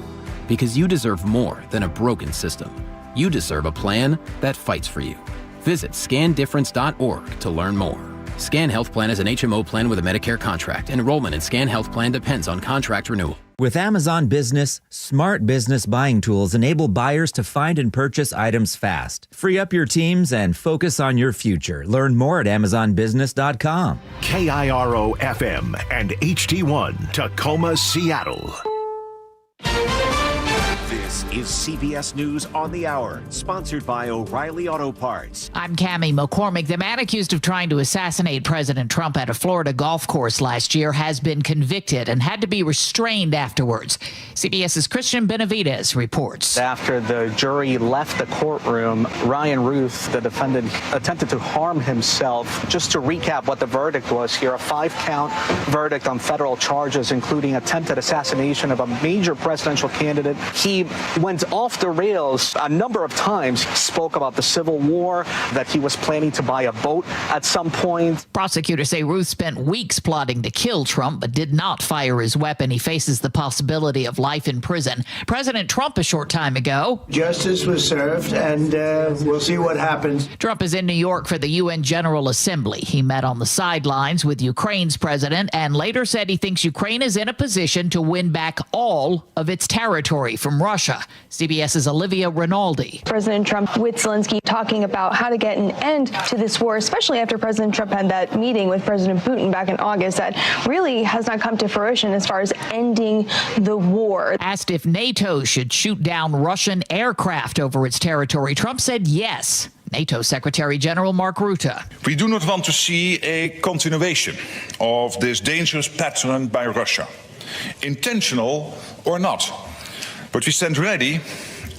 because you deserve more than a broken system. You deserve a plan that fights for you. Visit scandifference.org to learn more. Scan Health Plan is an HMO plan with a Medicare contract. Enrollment in Scan Health Plan depends on contract renewal. With Amazon Business, smart business buying tools enable buyers to find and purchase items fast. Free up your teams and focus on your future. Learn more at amazonbusiness.com. KIRO FM and HD1, Tacoma, Seattle. This is CBS News on the Hour, sponsored by O'Reilly Auto Parts. I'm Cammie McCormick. The man accused of trying to assassinate President Trump at a Florida golf course last year has been convicted and had to be restrained afterwards. CBS's Christian Benavidez reports. After the jury left the courtroom, Ryan Ruth, the defendant, attempted to harm himself. Just to recap what the verdict was here, a 5-count verdict on federal charges, including attempted assassination of a major presidential candidate. He went off the rails a number of times. He spoke about the Civil War, that he was planning to buy a boat at some point. Prosecutors say Ruth spent weeks plotting to kill Trump, but did not fire his weapon. He faces the possibility of life in prison. President Trump a short time ago. Justice was served, and we'll see what happens. Trump is in New York for the UN General Assembly. He met on the sidelines with Ukraine's president and later said he thinks Ukraine is in a position to win back all of its territory from Russia. CBS's Olivia Rinaldi. President Trump with Zelensky talking about how to get an end to this war, especially after President Trump had that meeting with President Putin back in August that really has not come to fruition as far as ending the war. Asked if NATO should shoot down Russian aircraft over its territory, Trump said yes. NATO Secretary General Mark Rutte. We do not want to see a continuation of this dangerous pattern by Russia, intentional or not. But we stand ready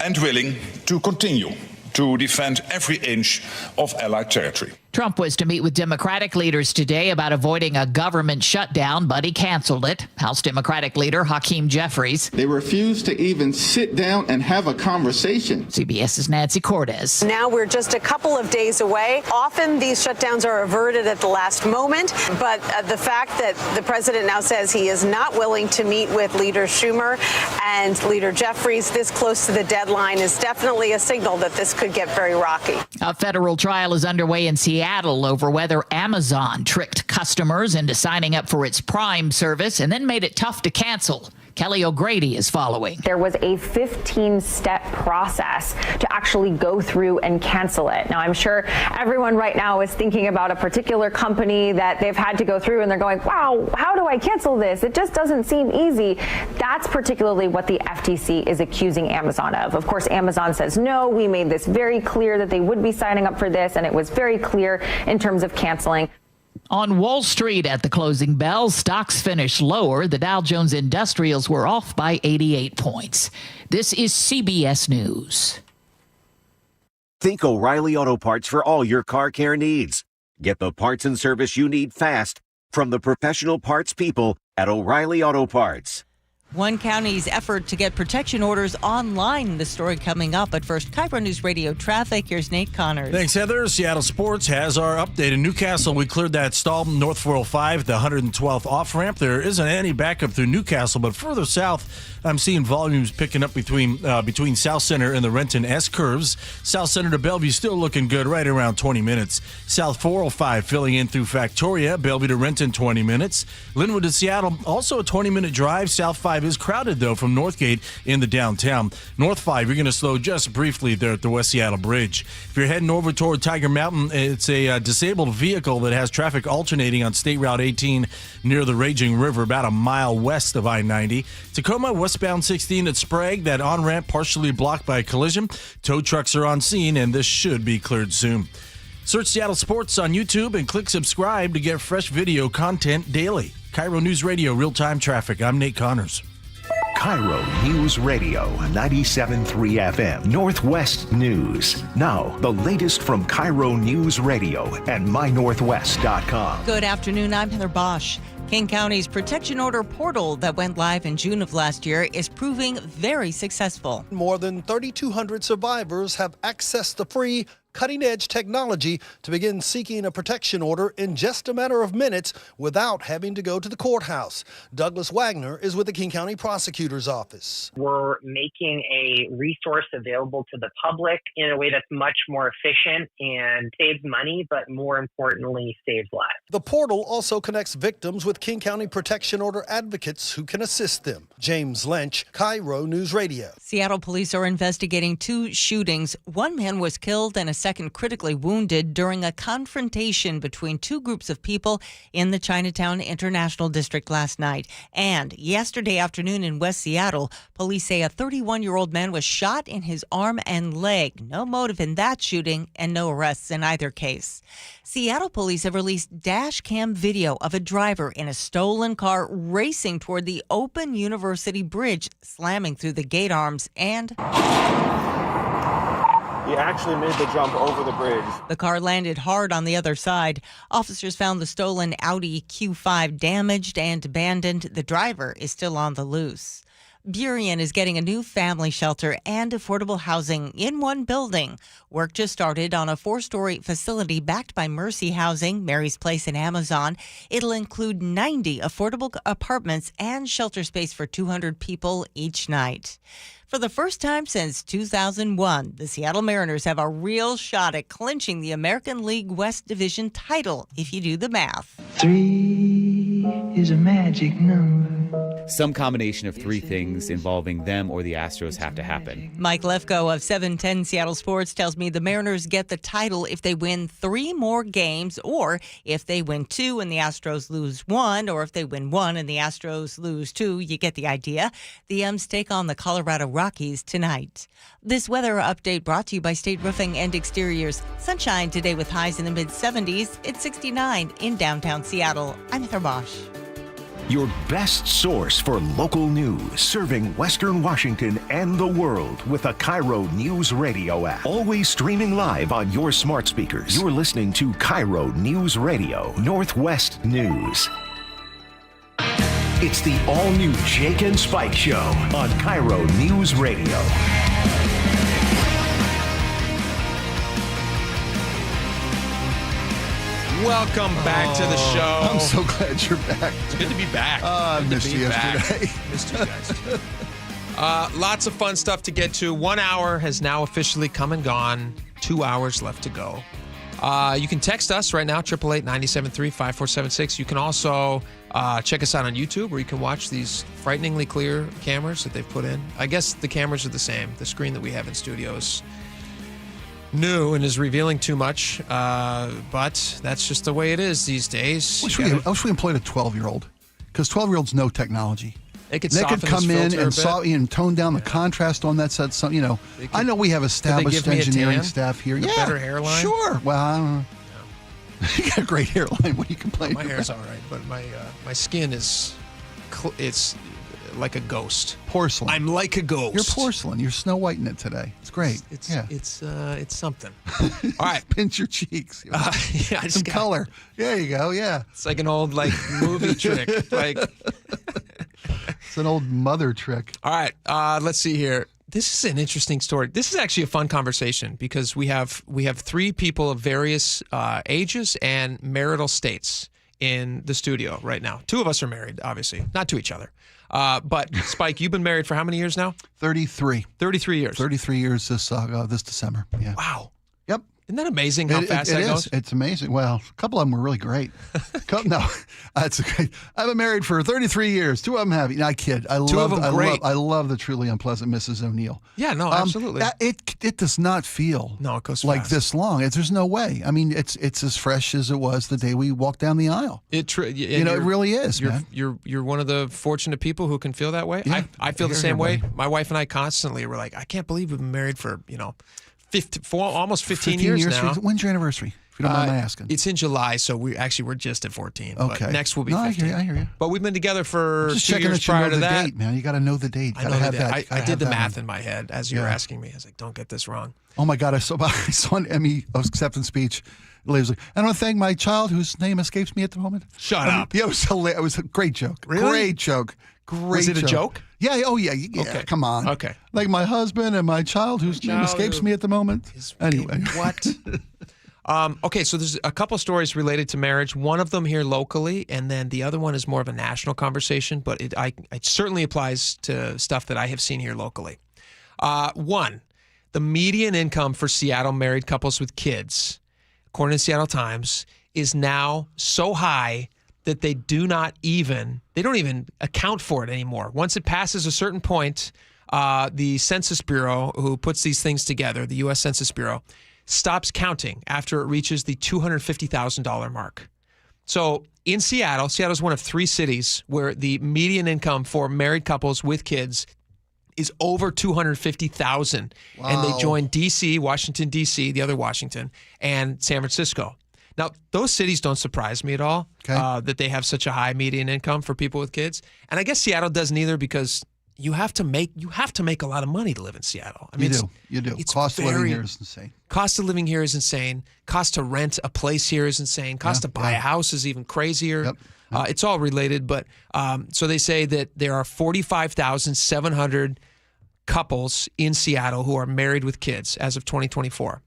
and willing to continue to defend every inch of Allied territory. Trump was to meet with Democratic leaders today about avoiding a government shutdown, but he canceled it. House Democratic leader Hakeem Jeffries. They refused to even sit down and have a conversation. CBS's Nancy Cortez. Now we're just a couple of days away. Often these shutdowns are averted at the last moment, but the fact that the president now says he is not willing to meet with Leader Schumer and Leader Jeffries this close to the deadline is definitely a signal that this could get very rocky. A federal trial is underway in Seattle over whether Amazon tricked customers into signing up for its Prime service and then made it tough to cancel. Kelly O'Grady is following. There was a 15-step process to actually go through and cancel it. Now, I'm sure everyone right now is thinking about a particular company that they've had to go through and they're going, wow, how do I cancel this? It just doesn't seem easy. That's particularly what the FTC is accusing Amazon of. Of course, Amazon says, no, we made this very clear that they would be signing up for this, and it was very clear in terms of canceling. On Wall Street at the closing bell, stocks finished lower. The Dow Jones Industrials were off by 88 points. This is CBS News. Think O'Reilly Auto Parts for all your car care needs. Get the parts and service you need fast from the professional parts people at O'Reilly Auto Parts. One county's effort to get protection orders online. The story coming up. But first, KIRO News Radio traffic. Here's Nate Connors. Thanks, Heather. Seattle Sports has our update. In Newcastle, we cleared that stall north 405, the 112th off-ramp. There isn't any backup through Newcastle, but further south, I'm seeing volumes picking up between South Center and the Renton S-curves. South Center to Bellevue still looking good, right around 20 minutes. South 405 filling in through Factoria. Bellevue to Renton, 20 minutes. Linwood to Seattle, also a 20-minute drive. South 5 is crowded, though, from Northgate in the downtown. North 5, you're going to slow just briefly there at the West Seattle Bridge. If you're heading over toward Tiger Mountain, it's a disabled vehicle that has traffic alternating on State Route 18 near the Raging River, about a mile west of I-90. Tacoma, westbound 16 at Sprague, that on-ramp partially blocked by a collision. Tow trucks are on scene, and this should be cleared soon. Search Seattle Sports on YouTube and click subscribe to get fresh video content daily. KIRO News Radio, real-time traffic. I'm Nate Connors. KIRO News Radio, 97.3 FM, Northwest News. Now, the latest from KIRO News Radio and mynorthwest.com. Good afternoon. I'm Heather Bosch. King County's protection order portal that went live in June of last year is proving very successful. More than 3,200 survivors have accessed the free cutting-edge technology to begin seeking a protection order in just a matter of minutes without having to go to the courthouse. Douglas Wagner is with the King County Prosecutor's Office. We're making a resource available to the public in a way that's much more efficient and saves money, but more importantly, saves lives. The portal also connects victims with King County protection order advocates who can assist them. James Lynch, KIRO News Radio. Seattle police are investigating 2 shootings. One man was killed and a second critically wounded during a confrontation between 2 groups of people in the Chinatown International District last night. And yesterday afternoon in West Seattle, police say a 31-year-old man was shot in his arm and leg. No motive in that shooting and no arrests in either case. Seattle police have released dash cam video of a driver in a stolen car racing toward the open University Bridge, slamming through the gate arms and... He actually made the jump over the bridge. The car landed hard on the other side. Officers found the stolen Audi Q5 damaged and abandoned. The driver is still on the loose. Burien is getting a new family shelter and affordable housing in one building. Work just started on a 4-story facility backed by Mercy Housing, Mary's Place, and Amazon. It'll include 90 affordable apartments and shelter space for 200 people each night. For the first time since 2001, the Seattle Mariners have a real shot at clinching the American League West Division title, if you do the math. 3 is a magic number. Some combination of 3 things involving them or the Astros have to happen. Mike Lefko of 710 Seattle Sports tells me the Mariners get the title if they win 3 more games, or if they win 2 and the Astros lose 1, or if they win 1 and the Astros lose 2. You get the idea. The M's take on the Colorado Rockies tonight. This weather update brought to you by State Roofing and Exteriors. Sunshine today with highs in the mid-70s. It's 69 in downtown Seattle. I'm Heather Bosch. Your best source for local news, serving Western Washington and the world with a KIRO News Radio app. Always streaming live on your smart speakers. You're listening to KIRO News Radio, Northwest News. It's the all-new Jake and Spike Show on KIRO News Radio. Welcome back to the show. I'm so glad you're back. It's good to be back. I missed you yesterday. Missed you guys. Lots of fun stuff to get to. 1 hour has now officially come and gone. 2 hours left to go. You can text us right now, 888-973-5476. You can also check us out on YouTube, where you can watch these frighteningly clear cameras that they've put in. I guess the cameras are the same. The screen that we have in studios new and is revealing too much, but that's just the way it is these days. I wish we employed a 12-year-old, because 12-year-olds know technology. They could come in and tone down the contrast on that set. So, I know we have established engineering staff here. Yeah, better hairline. Sure. Well, I don't know. You got a great hairline. What are you complaining about? My hair's all right, but my skin is it's like a ghost. Porcelain. I'm like a ghost. You're porcelain. You're Snow White in it today. It's great. It's something. All right. Pinch your cheeks. Some color. There you go. Yeah. It's like an old movie trick. It's an old mother trick. All right, let's see here. This is an interesting story. This is actually a fun conversation because we have 3 people of various ages and marital states in the studio right now. 2 of us are married, obviously, not to each other. But Spike, you've been married for how many years now? 33. 33 years. 33 years this December. Yeah. Wow. Yep. Isn't that amazing how fast that goes? It's amazing. Well, a couple of them were really great. No, that's great. I've been married for 33 years. 2 of them have. No, I kid. I love the truly unpleasant Mrs. O'Neill. Yeah, no, absolutely. It does not feel it goes like fast. this long. There's no way. I mean, it's as fresh as it was the day we walked down the aisle. It really is, man. You're one of the fortunate people who can feel that way. Yeah, I feel the same way. My wife and I constantly were like, I can't believe we've been married for almost 15 years now. When's your anniversary, if you don't mind my asking? It's in July, so we're just at 14. Okay. But next will be 15. I hear you. But we've been together for just 2 years prior to that. Date, man. You got to know the date. I know the date. I did the math in my head as you were asking me. I was like, don't get this wrong. Oh, my God. I saw an Emmy acceptance speech. The lady was like, I want to thank my child whose name escapes me at the moment. Shut up. Yeah, it was hilarious. It was a great joke. Really? Great joke. Was it a joke? Yeah. Oh, yeah. Okay. Come on. Okay. Like my husband and my child whose name escapes me at the moment. Anyway. What? Okay, so there's a couple stories related to marriage. One of them here locally, and then the other one is more of a national conversation, but it certainly applies to stuff that I have seen here locally. One, the median income for Seattle married couples with kids, according to Seattle Times, is now so high that they don't even account for it anymore. Once it passes a certain point, the Census Bureau, who puts these things together, the U.S. Census Bureau, stops counting after it reaches the $250,000 mark. So in Seattle is one of 3 cities where the median income for married couples with kids is over $250,000. Wow. And they join D.C., Washington, D.C., the other Washington, and San Francisco. Now, those cities don't surprise me at all, that they have such a high median income for people with kids. And I guess Seattle doesn't either because you have to make a lot of money to live in Seattle. I mean, you do. Cost of living here is insane. Cost of living here is insane. Cost to rent a place here is insane. Cost to buy a house is even crazier. Yep. It's all related, but so they say that there are 45,700 couples in Seattle who are married with kids as of 2024.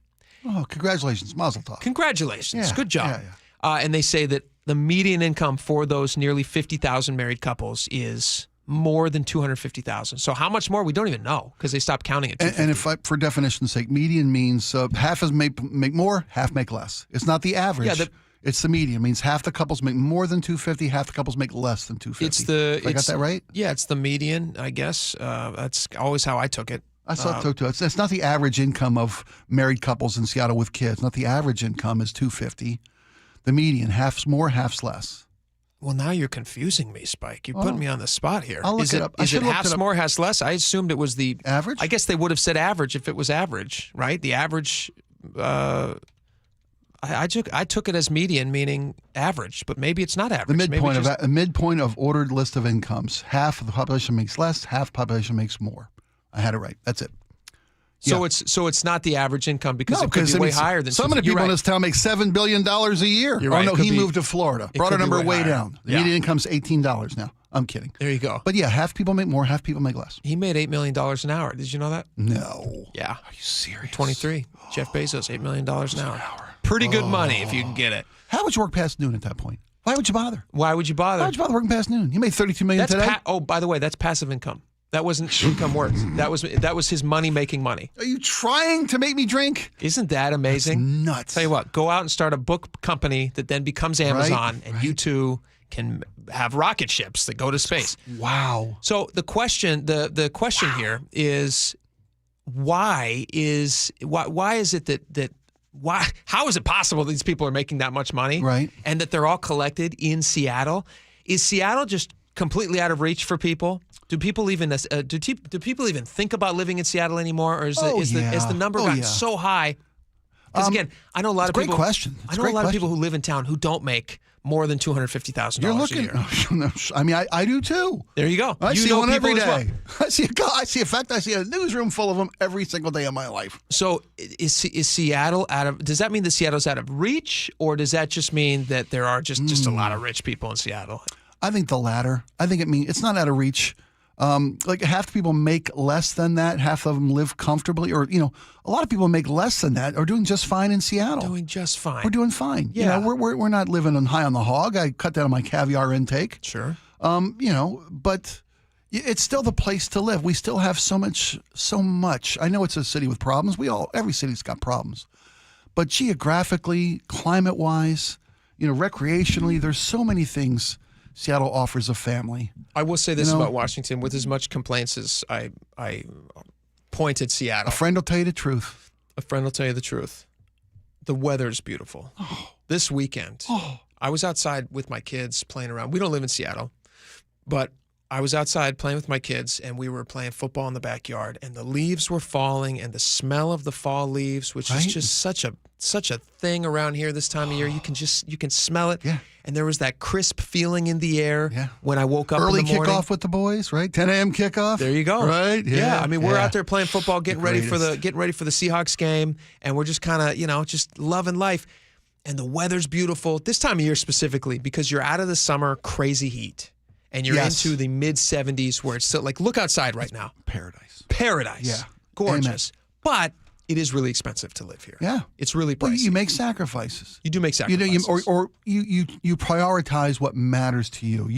Oh, congratulations. Mazel tov. Congratulations. Yeah, Good job. yeah. And they say that the median income for those nearly 50,000 married couples is more than $250,000. So how much more? We don't even know because they stopped counting it. And if for definition's sake, median means half is make more, half make less. It's not the average. It's the median. It means half the couples make more than $250,000, half the couples make less than $250,000. I got that right? Yeah, it's the median, I guess. That's always how I took it. I thought so too. It's not the average income of married couples in Seattle with kids. Not the average income is $250,000. The median, half's more, half's less. Well, now you're confusing me, Spike. You're putting me on the spot here. I'll look it up. Is it half's more, half's less? I assumed it was the average. I guess they would have said average if it was average, right? The average. I took it as median, meaning average, but maybe it's not average. The midpoint of ordered list of incomes. Half of the population makes less. Half the population makes more. I had it right. That's it. So it's not the average income because it could be way higher than some of the people in this town make $7 billion a year. You're right. Oh no, he moved to Florida. Brought our number way down. The Yeah. median income's $18 now. I'm kidding. There you go. But yeah, half people make more, half people make less. He made $8 million an hour. Did you know that? No. Yeah. Are you serious? 23. Jeff Bezos, $8 million an hour. Pretty good money if you can get it. How would you work past noon at that point? Why would you bother? Why would you bother? Why would you bother working past noon? You made $32 million today. By the way, that's passive income. That wasn't income work. That was his money making money. Are you trying to make me drink? Isn't that amazing? That's nuts. Tell you what, go out and start a book company that then becomes Amazon, and you two can have rocket ships that go to space. Wow. So the question here is why is it how is it possible that these people are making that much money? Right. And that they're all collected in Seattle? Is Seattle just completely out of reach for people? Do people even think about living in Seattle anymore, or is the number gotten so high? Because again, I know a lot of people. Great question. I know a lot of people who live in town who don't make more than $250,000 a year. I mean, I do too. There you go. I see one every day. I see a newsroom full of them every single day of my life. So is Seattle out of? Does that mean that Seattle's out of reach, or does that just mean that there are just a lot of rich people in Seattle? I think the latter. I think it's not out of reach. Like half the people make less than that. Half of them live comfortably, or a lot of people make less than that are doing just fine in Seattle. Doing just fine. We're doing fine. Yeah, we're not living on high on the hog. I cut down on my caviar intake. Sure. But it's still the place to live. We still have so much. I know it's a city with problems. Every city's got problems, but geographically, climate-wise, recreationally, there's so many things Seattle offers a family. I will say this about Washington: with as much complaints as I pointed Seattle, a friend will tell you the truth. A friend will tell you the truth. The weather's beautiful. This weekend, I was outside with my kids playing around. We don't live in Seattle, but I was outside playing with my kids, and we were playing football in the backyard, and the leaves were falling, and the smell of the fall leaves, which is just such a thing around here this time of year. You can smell it. Yeah. And there was that crisp feeling in the air when I woke up early in the morning. Kickoff with the boys, right? 10 a.m. kickoff. There you go. Right? Yeah. I mean, we're out there playing football, getting ready for the Seahawks game, and we're just kind of, just loving life. And the weather's beautiful this time of year specifically because you're out of the summer crazy heat. And you're into the mid-70s where it's still like, look outside right now. Paradise. Yeah. Gorgeous. Amen. But it is really expensive to live here. Yeah. It's really pricey. Well, you make sacrifices. You do make sacrifices. You prioritize what matters to you.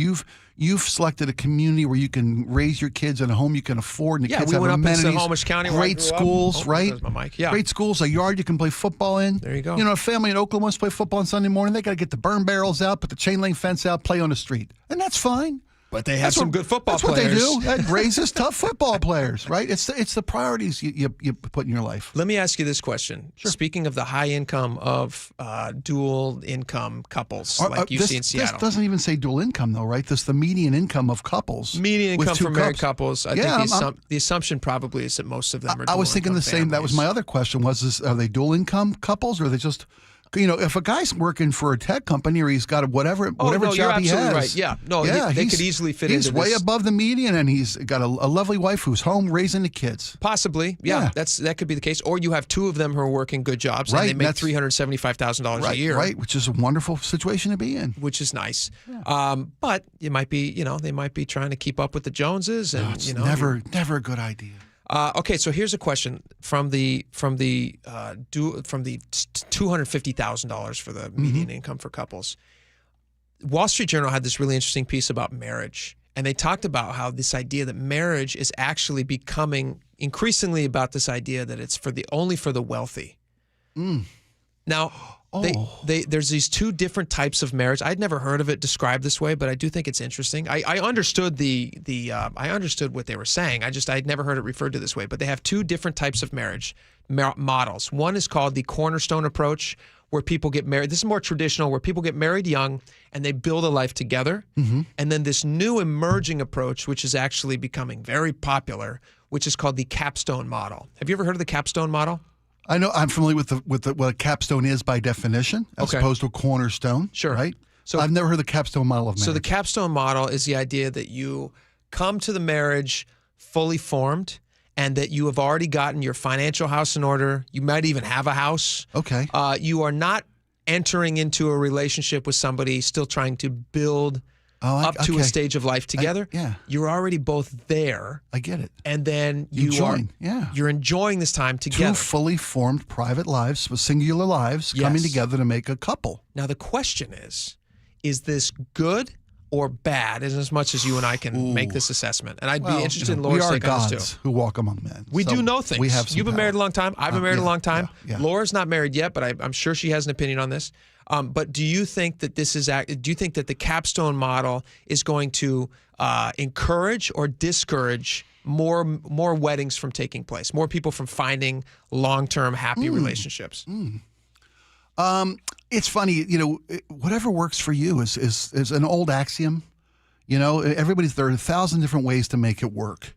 You've selected a community where you can raise your kids in a home you can afford, and the kids have amenities. Into Snohomish County, great schools, right? There's my mic. Yeah. Great schools, a yard you can play football in. There you go. A family in Oakland wants to play football on Sunday morning. They got to get the burn barrels out, put the chain link fence out, play on the street, and that's fine. But they have some good football players. That's what they do. That raises tough football players, right? It's the priorities you put in your life. Let me ask you this question. Sure. Speaking of the high income of dual income couples like you see in Seattle. This doesn't even say dual income, though, right? This is the median income of couples. Median income for married couples. I think the assumption probably is that most of them are dual income. I was thinking the same. Families. That was my other question. Are they dual income couples, or are they just... if a guy's working for a tech company or he's got whatever job he has, right? Yeah, they could easily fit into this. He's way above the median, and he's got a lovely wife who's home raising the kids. Possibly, yeah. That could be the case. Or you have two of them who are working good jobs, and they make $375,000 a year, right? Which is a wonderful situation to be in. Which is nice, but it might be, they might be trying to keep up with the Joneses, and it's never a good idea. Okay, so here's a question from the $250,000 for the median income for couples. Wall Street Journal had this really interesting piece about marriage, and they talked about how this idea that marriage is actually becoming increasingly about this idea that it's only for the wealthy. Now, there's these two different types of marriage. I'd never heard of it described this way, but I do think it's interesting. I understood I understood what they were saying. I'd never heard it referred to this way. But they have two different types of marriage models. One is called the cornerstone approach, where people get married. This is more traditional, where people get married young and they build a life together. Mm-hmm. And then this new emerging approach, which is actually becoming very popular, which is called the capstone model. Have you ever heard of the capstone model? I know. I'm familiar with what a capstone is by definition, as opposed to a cornerstone. Sure. Right? So I've never heard the capstone model of marriage. So the capstone model is the idea that you come to the marriage fully formed, and that you have already gotten your financial house in order. You might even have a house. Okay. You are not entering into a relationship with somebody still trying to build up to a stage of life together. You're already both there. I get it. And then you're enjoying this time together. Two fully formed private lives with singular lives coming together to make a couple. Now the question is this good or bad, as much as you and I can make this assessment? And I'd be interested in Laura's take on this too. We are gods who walk among men. We do know things. We have some You've been married a long time. I've been married a long time. Yeah. Laura's not married yet, but I'm sure she has an opinion on this. But do you think that do you think that the capstone model is going to encourage or discourage more weddings from taking place, more people from finding long-term happy relationships? It's funny, whatever works for you is an old axiom. There are 1,000 different ways to make it work,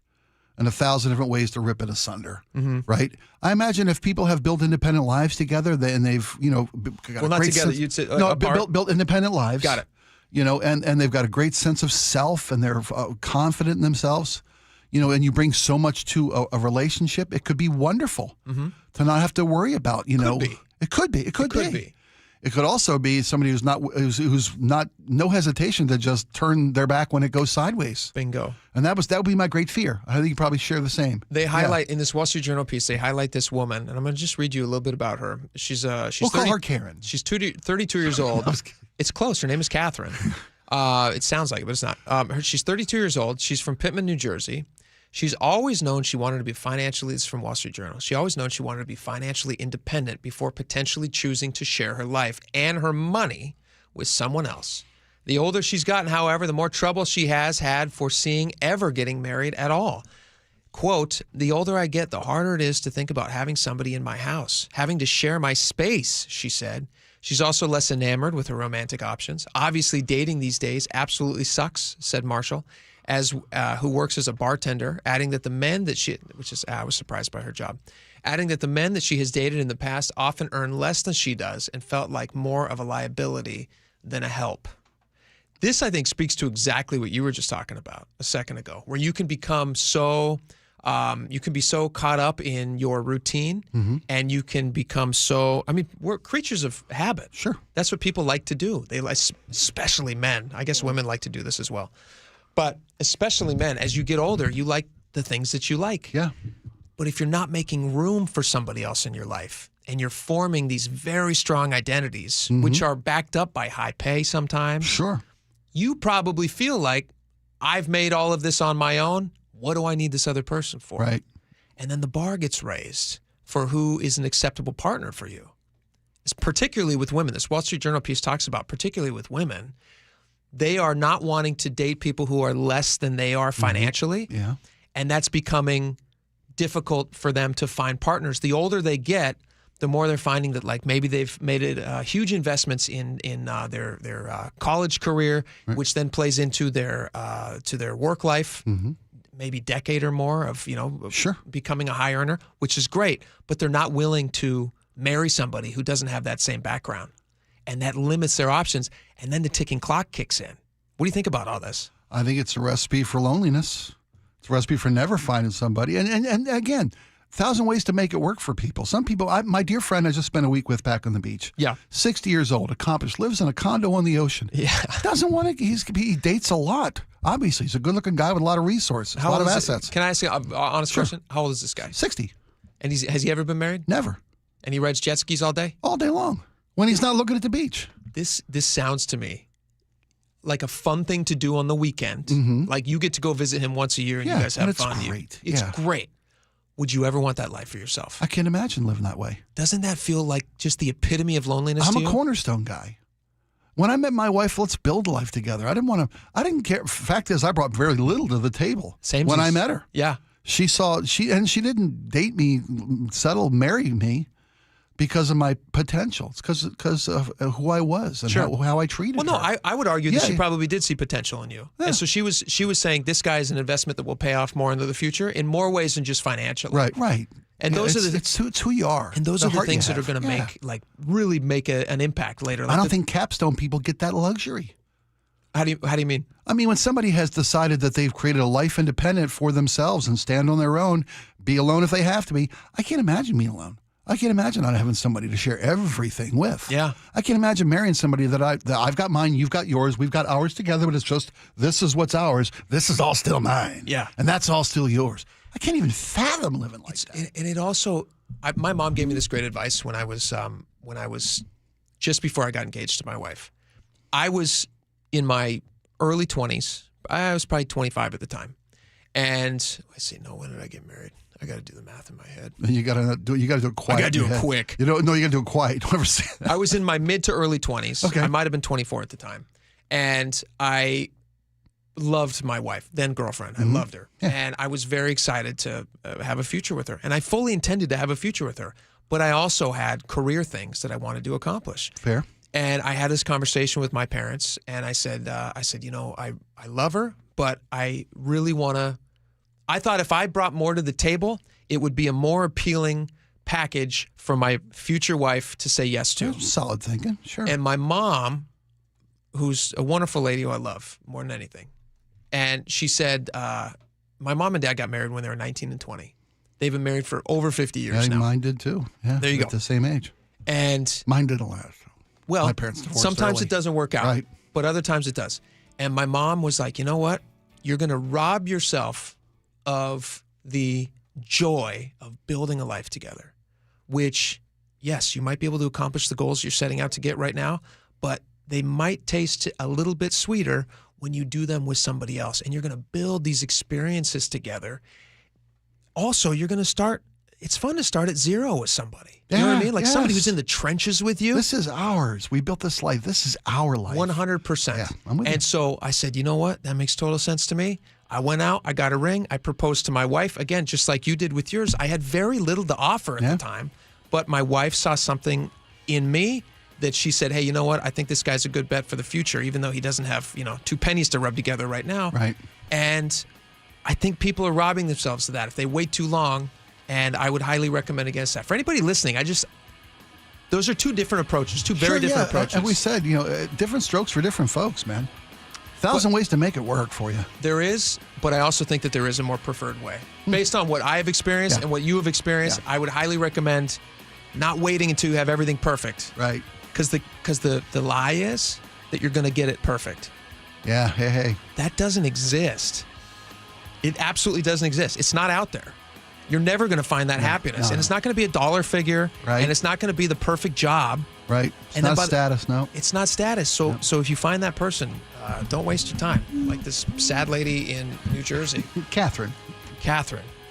and 1,000 different ways to rip it asunder. Mm-hmm. Right? I imagine if people have built independent lives together, and they've got not together. You'd say built independent lives. Got it. And they've got a great sense of self, and they're confident in themselves. And you bring so much to a relationship. It could be wonderful to not have to worry about. It could be. It could also be somebody who's not no hesitation to just turn their back when it goes sideways. Bingo. And that would be my great fear. I think you probably share the same. They highlight in this Wall Street Journal piece. They highlight this woman, and I'm going to just read you a little bit about her. She's we'll 30, call her Karen. She's 32 years old. It's close. Her name is Catherine. It sounds like it, but it's not. She's 32 years old. She's from Pittman, New Jersey. She's always known she wanted to be financially, this is from Wall Street Journal, she always known she wanted to be financially independent before potentially choosing to share her life and her money with someone else. The older she's gotten, however, the more trouble she has had foreseeing ever getting married at all. Quote, the older I get, the harder it is to think about having somebody in my house, having to share my space, she said. She's also less enamored with her romantic options. Obviously, dating these days absolutely sucks, said Marshall, who works as a bartender, adding that the men that I was surprised by her job, adding that the men that she has dated in the past often earn less than she does and felt like more of a liability than a help. This, I think, speaks to exactly what you were just talking about a second ago, where you can become so, you can be so caught up in your routine, and you can become so, we're creatures of habit. Sure. That's what people like to do. They like, especially men. I guess women like to do this as well. But especially men, as you get older, you like the things that you like. Yeah. But if you're not making room for somebody else in your life, and you're forming these very strong identities, which are backed up by high pay sometimes. Sure. You probably feel like, I've made all of this on my own. What do I need this other person for? Right. And then the bar gets raised for who is an acceptable partner for you. It's particularly with women. This Wall Street Journal piece talks about, particularly with women, they are not wanting to date people who are less than they are financially. Yeah. And that's becoming difficult for them to find partners. The older they get, the more they're finding that, like, maybe they've made huge investments in their college career, which then plays into their work life, maybe decade or more of becoming a high earner, which is great. But they're not willing to marry somebody who doesn't have that same background. And that limits their options. And then the ticking clock kicks in. What do you think about all this? I think it's a recipe for loneliness. It's a recipe for never finding somebody. And again, 1,000 ways to make it work for people. Some people, my dear friend I just spent a week with back on the beach. Yeah. 60 years old, accomplished, lives in a condo on the ocean. Yeah. Doesn't want to, he dates a lot. Obviously, he's a good-looking guy with a lot of resources, a lot of assets. Can I ask you an honest question? How old is this guy? 60. And has he ever been married? Never. And he rides jet skis all day? All day long. When he's not looking at the beach. This sounds to me like a fun thing to do on the weekend. Like you get to go visit him once a year and you guys have fun. It's great. It's great. Would you ever want that life for yourself? I can't imagine living that way. Doesn't that feel like just the epitome of loneliness to you? I'm a cornerstone guy. When I met my wife, let's build life together. I didn't care. Fact is, I brought very little to the table when I met her. Yeah. She didn't date me, marry me because of my potential. It's because of who I was and how I treated her. Well, no, I would argue that she probably did see potential in you. Yeah. And so she was saying this guy is an investment that will pay off more into the future in more ways than just financially. Right. And those are it's who you are. And those are the things that are going to really make an impact later. I don't think capstone people get that luxury. How do you mean? I mean, when somebody has decided that they've created a life independent for themselves and stand on their own, be alone if they have to be, I can't imagine being alone. I can't imagine not having somebody to share everything with. Yeah. I can't imagine marrying somebody that I've got mine, you've got yours, we've got ours together, but it's just, this is what's ours, this is all still mine. Yeah. And that's all still yours. I can't even fathom living like that. And it also, my mom gave me this great advice when I was just before I got engaged to my wife. I was in my early 20s. I was probably 25 at the time. And I say, no, when did I get married? I got to do the math in my head. And you got to do it quiet. I got to do it quick. You got to do it quiet. Don't ever say that. I was in my mid to early 20s. Okay. I might have been 24 at the time. And I loved my wife, then girlfriend. I loved her. Yeah. And I was very excited to have a future with her. And I fully intended to have a future with her. But I also had career things that I wanted to accomplish. Fair. And I had this conversation with my parents. And I said, I love her, but I really want to. I thought if I brought more to the table, it would be a more appealing package for my future wife to say yes to. Solid thinking, sure. And my mom, who's a wonderful lady who I love more than anything, and she said, my mom and dad got married when they were 19 and 20. They've been married for over 50 years now. Mine did too. Yeah, there you go. At the same age. And mine didn't last. Well, my parents divorced sometimes early. it doesn't work out, Right. but other times it does. And my mom was like, you know what? You're going to rob yourself of the joy of building a life together, which, yes, you might be able to accomplish the goals you're setting out to get right now, but they might taste a little bit sweeter when you do them with somebody else. And you're going to build these experiences together. Also, you're going to start, it's fun to start at zero with somebody. You know what I mean? Like somebody who's in the trenches with you. This is ours. We built this life. This is our life. 100%. Yeah, I'm with you. And so I said, you know what? That makes total sense to me. I went out, I got a ring, I proposed to my wife. Again, just like you did with yours, I had very little to offer at the time, but my wife saw something in me that she said, hey, you know what? I think this guy's a good bet for the future, even though he doesn't have, 2 pennies to rub together right now. Right. And I think people are robbing themselves of that if they wait too long, and I would highly recommend against that. For anybody listening, those are 2 different approaches, 2 very different approaches. And we said, different strokes for different folks, man. 1,000 ways to make it work for you. There is, but I also think that there is a more preferred way. Based on what I have experienced and what you have experienced, I would highly recommend not waiting until you have everything perfect. Right. Because the lie is that you're going to get it perfect. Yeah, hey. That doesn't exist. It absolutely doesn't exist. It's not out there. You're never going to find that happiness. And it's not going to be a dollar figure. Right. And it's not going to be the perfect job. Right. It's And not then status, no. It's not status. So if you find that person, don't waste your time. Like this sad lady in New Jersey. Catherine.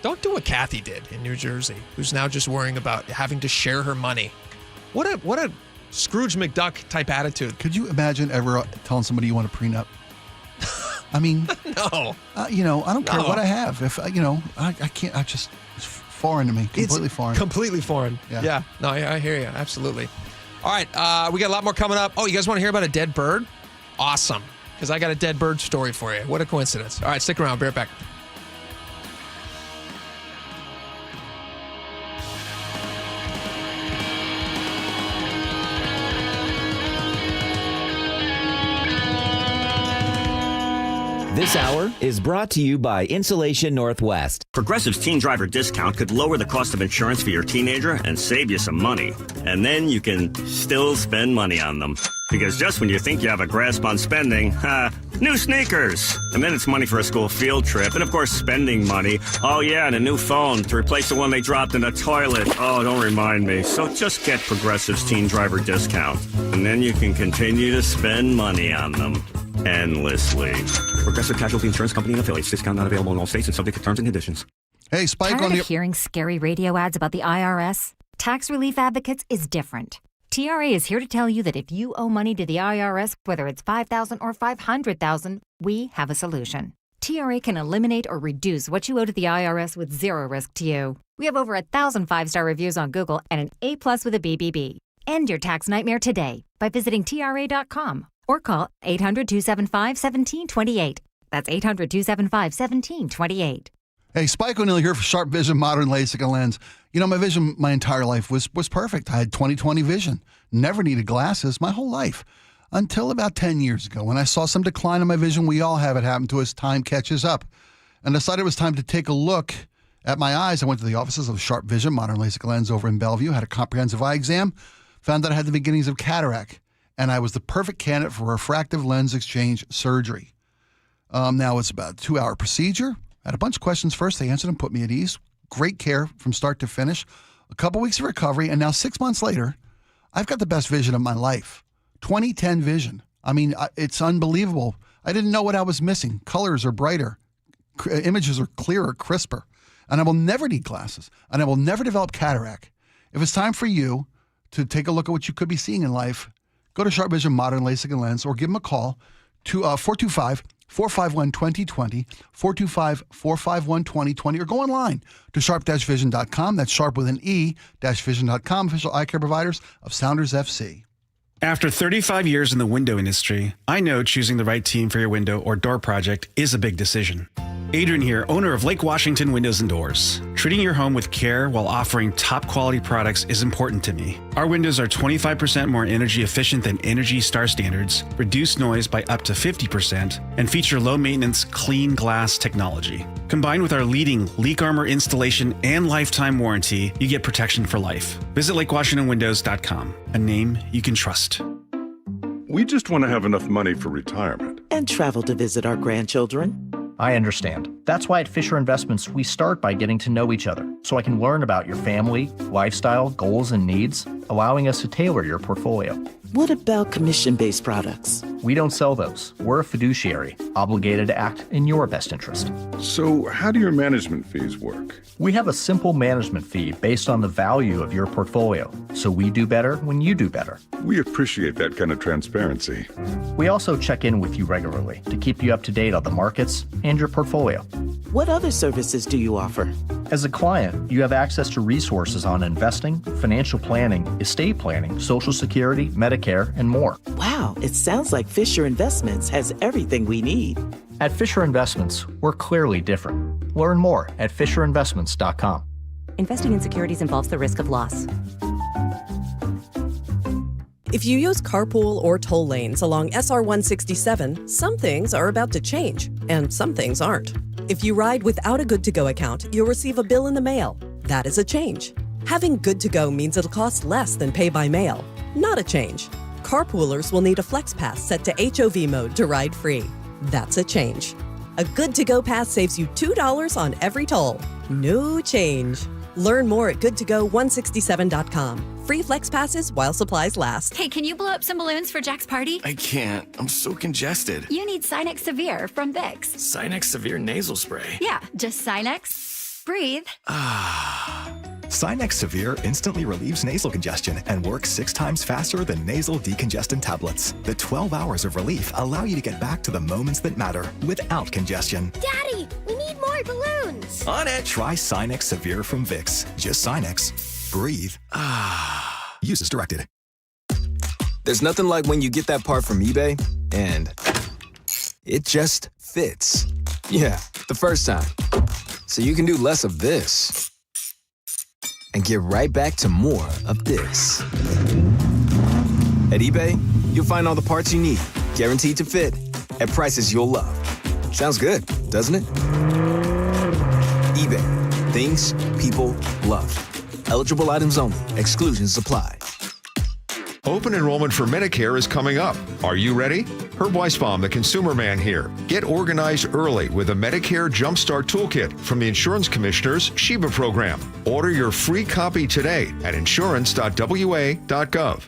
Don't do what Kathy did in New Jersey, who's now just worrying about having to share her money. What a Scrooge McDuck type attitude. Could you imagine ever telling somebody you want a prenup? I mean, no. I don't care what I have. If I can't. It's foreign to me. Completely foreign. Completely foreign. Yeah. No, I hear you. Absolutely. All right. We got a lot more coming up. Oh, you guys want to hear about a dead bird? Awesome. Because I got a dead bird story for you. What a coincidence. All right. Stick around. Be right back. This hour is brought to you by Insulation Northwest. Progressive's teen driver discount could lower the cost of insurance for your teenager and save you some money. And then you can still spend money on them. Because just when you think you have a grasp on spending, new sneakers. And then it's money for a school field trip. And of course, spending money. Oh yeah, and a new phone to replace the one they dropped in the toilet. Oh, don't remind me. So just get Progressive's teen driver discount. And then you can continue to spend money on them. Endlessly. Progressive Casualty Insurance Company and affiliates. Discount not available in all states and subject to terms and conditions. Hey, Spike Tired of hearing scary radio ads about the IRS? Tax Relief Advocates is different. TRA is here to tell you that if you owe money to the IRS, whether it's $5,000 or $500,000, we have a solution. TRA can eliminate or reduce what you owe to the IRS with zero risk to you. We have over 1,000 5-star reviews on Google and an A+ with a BBB. End your tax nightmare today by visiting TRA.com. Or call 800-275-1728. That's 800-275-1728. Hey, Spike O'Neill here for Sharp Vision Modern LASIK and Lens. My vision my entire life was perfect. I had 20/20 vision. Never needed glasses my whole life. Until about 10 years ago when I saw some decline in my vision. We all have it happen to us. Time catches up. And decided it was time to take a look at my eyes. I went to the offices of Sharp Vision Modern LASIK and Lens over in Bellevue, had a comprehensive eye exam, found that I had the beginnings of cataract. And I was the perfect candidate for refractive lens exchange surgery. Now it's about a 2-hour procedure. I had a bunch of questions first. They answered and put me at ease. Great care from start to finish. A couple weeks of recovery. And now 6 months later, I've got the best vision of my life. 20/10 vision. I mean, it's unbelievable. I didn't know what I was missing. Colors are brighter. Images are clearer, crisper. And I will never need glasses. And I will never develop cataract. If it's time for you to take a look at what you could be seeing in life, go to Sharp Vision Modern LASIK and Lens or give them a call to 425-451-2020, 425-451-2020, or go online to sharp-vision.com. That's sharp with an E-vision.com, official eye care providers of Sounders FC. After 35 years in the window industry, I know choosing the right team for your window or door project is a big decision. Adrian here, owner of Lake Washington Windows and Doors. Treating your home with care while offering top quality products is important to me. Our windows are 25% more energy efficient than Energy Star standards, reduce noise by up to 50%, and feature low maintenance, clean glass technology. Combined with our leading leak armor installation and lifetime warranty, you get protection for life. Visit LakeWashingtonWindows.com, a name you can trust. We just want to have enough money for retirement. And travel to visit our grandchildren. I understand. That's why at Fisher Investments, we start by getting to know each other so I can learn about your family, lifestyle, goals, and needs, allowing us to tailor your portfolio. What about commission-based products? We don't sell those. We're a fiduciary, obligated to act in your best interest. So how do your management fees work? We have a simple management fee based on the value of your portfolio, so we do better when you do better. We appreciate that kind of transparency. We also check in with you regularly to keep you up to date on the markets and your portfolio. What other services do you offer? As a client, you have access to resources on investing, financial planning, estate planning, Social Security, Medicare, and more. Wow, it sounds like Fisher Investments has everything we need. At Fisher Investments, we're clearly different. Learn more at FisherInvestments.com. Investing in securities involves the risk of loss. If you use carpool or toll lanes along SR 167, some things are about to change, and some things aren't. If you ride without a Good to Go account, you'll receive a bill in the mail. That is a change. Having Good to Go means it'll cost less than pay by mail. Not a change. Carpoolers will need a Flex Pass set to HOV mode to ride free. That's a change. A Good to Go pass saves you $2 on every toll. No change. Learn more at goodtogo167.com. Free Flex Passes while supplies last. Hey, can you blow up some balloons for Jack's party? I can't. I'm so congested. You need Sinex Severe from Vicks. Sinex Severe Nasal Spray. Yeah, just Sinex. Breathe. Sinex Severe instantly relieves nasal congestion and works 6 times faster than nasal decongestant tablets. The 12 hours of relief allow you to get back to the moments that matter without congestion. Daddy, we need more balloons. On it! Try Sinex Severe from Vicks. Just Sinex. Breathe. Use as directed. There's nothing like when you get that part from eBay and it just fits. Yeah, the first time. So you can do less of this and get right back to more of this. At eBay, you'll find all the parts you need, guaranteed to fit, at prices you'll love. Sounds good, doesn't it? eBay, things people love. Eligible items only. Exclusions apply. Open enrollment for Medicare is coming up. Are you ready? Herb Weisbaum, the consumer man here. Get organized early with a Medicare Jumpstart Toolkit from the Insurance Commissioner's Sheba program. Order your free copy today at insurance.wa.gov.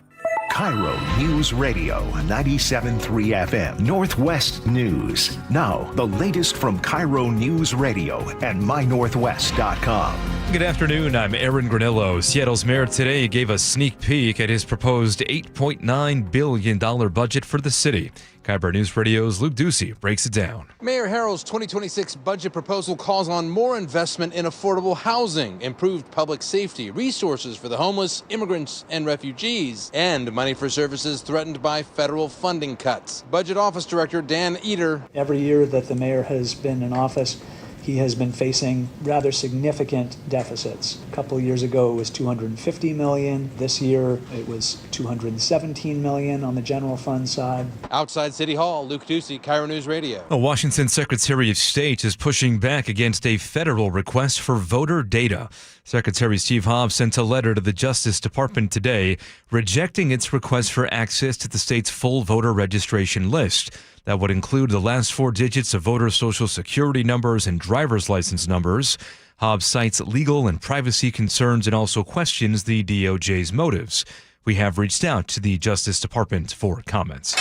KIRO News Radio 97.3 FM Northwest News. Now, the latest from KIRO News Radio and mynorthwest.com. Good afternoon. I'm Aaron Granillo. Seattle's mayor today gave a sneak peek at his proposed $8.9 billion budget for the city. KIRO News Radio's Luke Ducey breaks it down. Mayor Harrell's 2026 budget proposal calls on more investment in affordable housing, improved public safety, resources for the homeless, immigrants, and refugees, and money for services threatened by federal funding cuts. Budget Office Director Dan Eder. Every year that the mayor has been in office, he has been facing rather significant deficits. A couple of years ago, it was $250 million. This year, it was $217 million on the general fund side. Outside City Hall, Luke Ducey, KIRO News Radio. A Washington Secretary of State is pushing back against a federal request for voter data. Secretary Steve Hobbs sent a letter to the Justice Department today rejecting its request for access to the state's full voter registration list. That would include the last 4 digits of voter social security numbers and driver's license numbers. Hobbs cites legal and privacy concerns and also questions the DOJ's motives. We have reached out to the Justice Department for comments.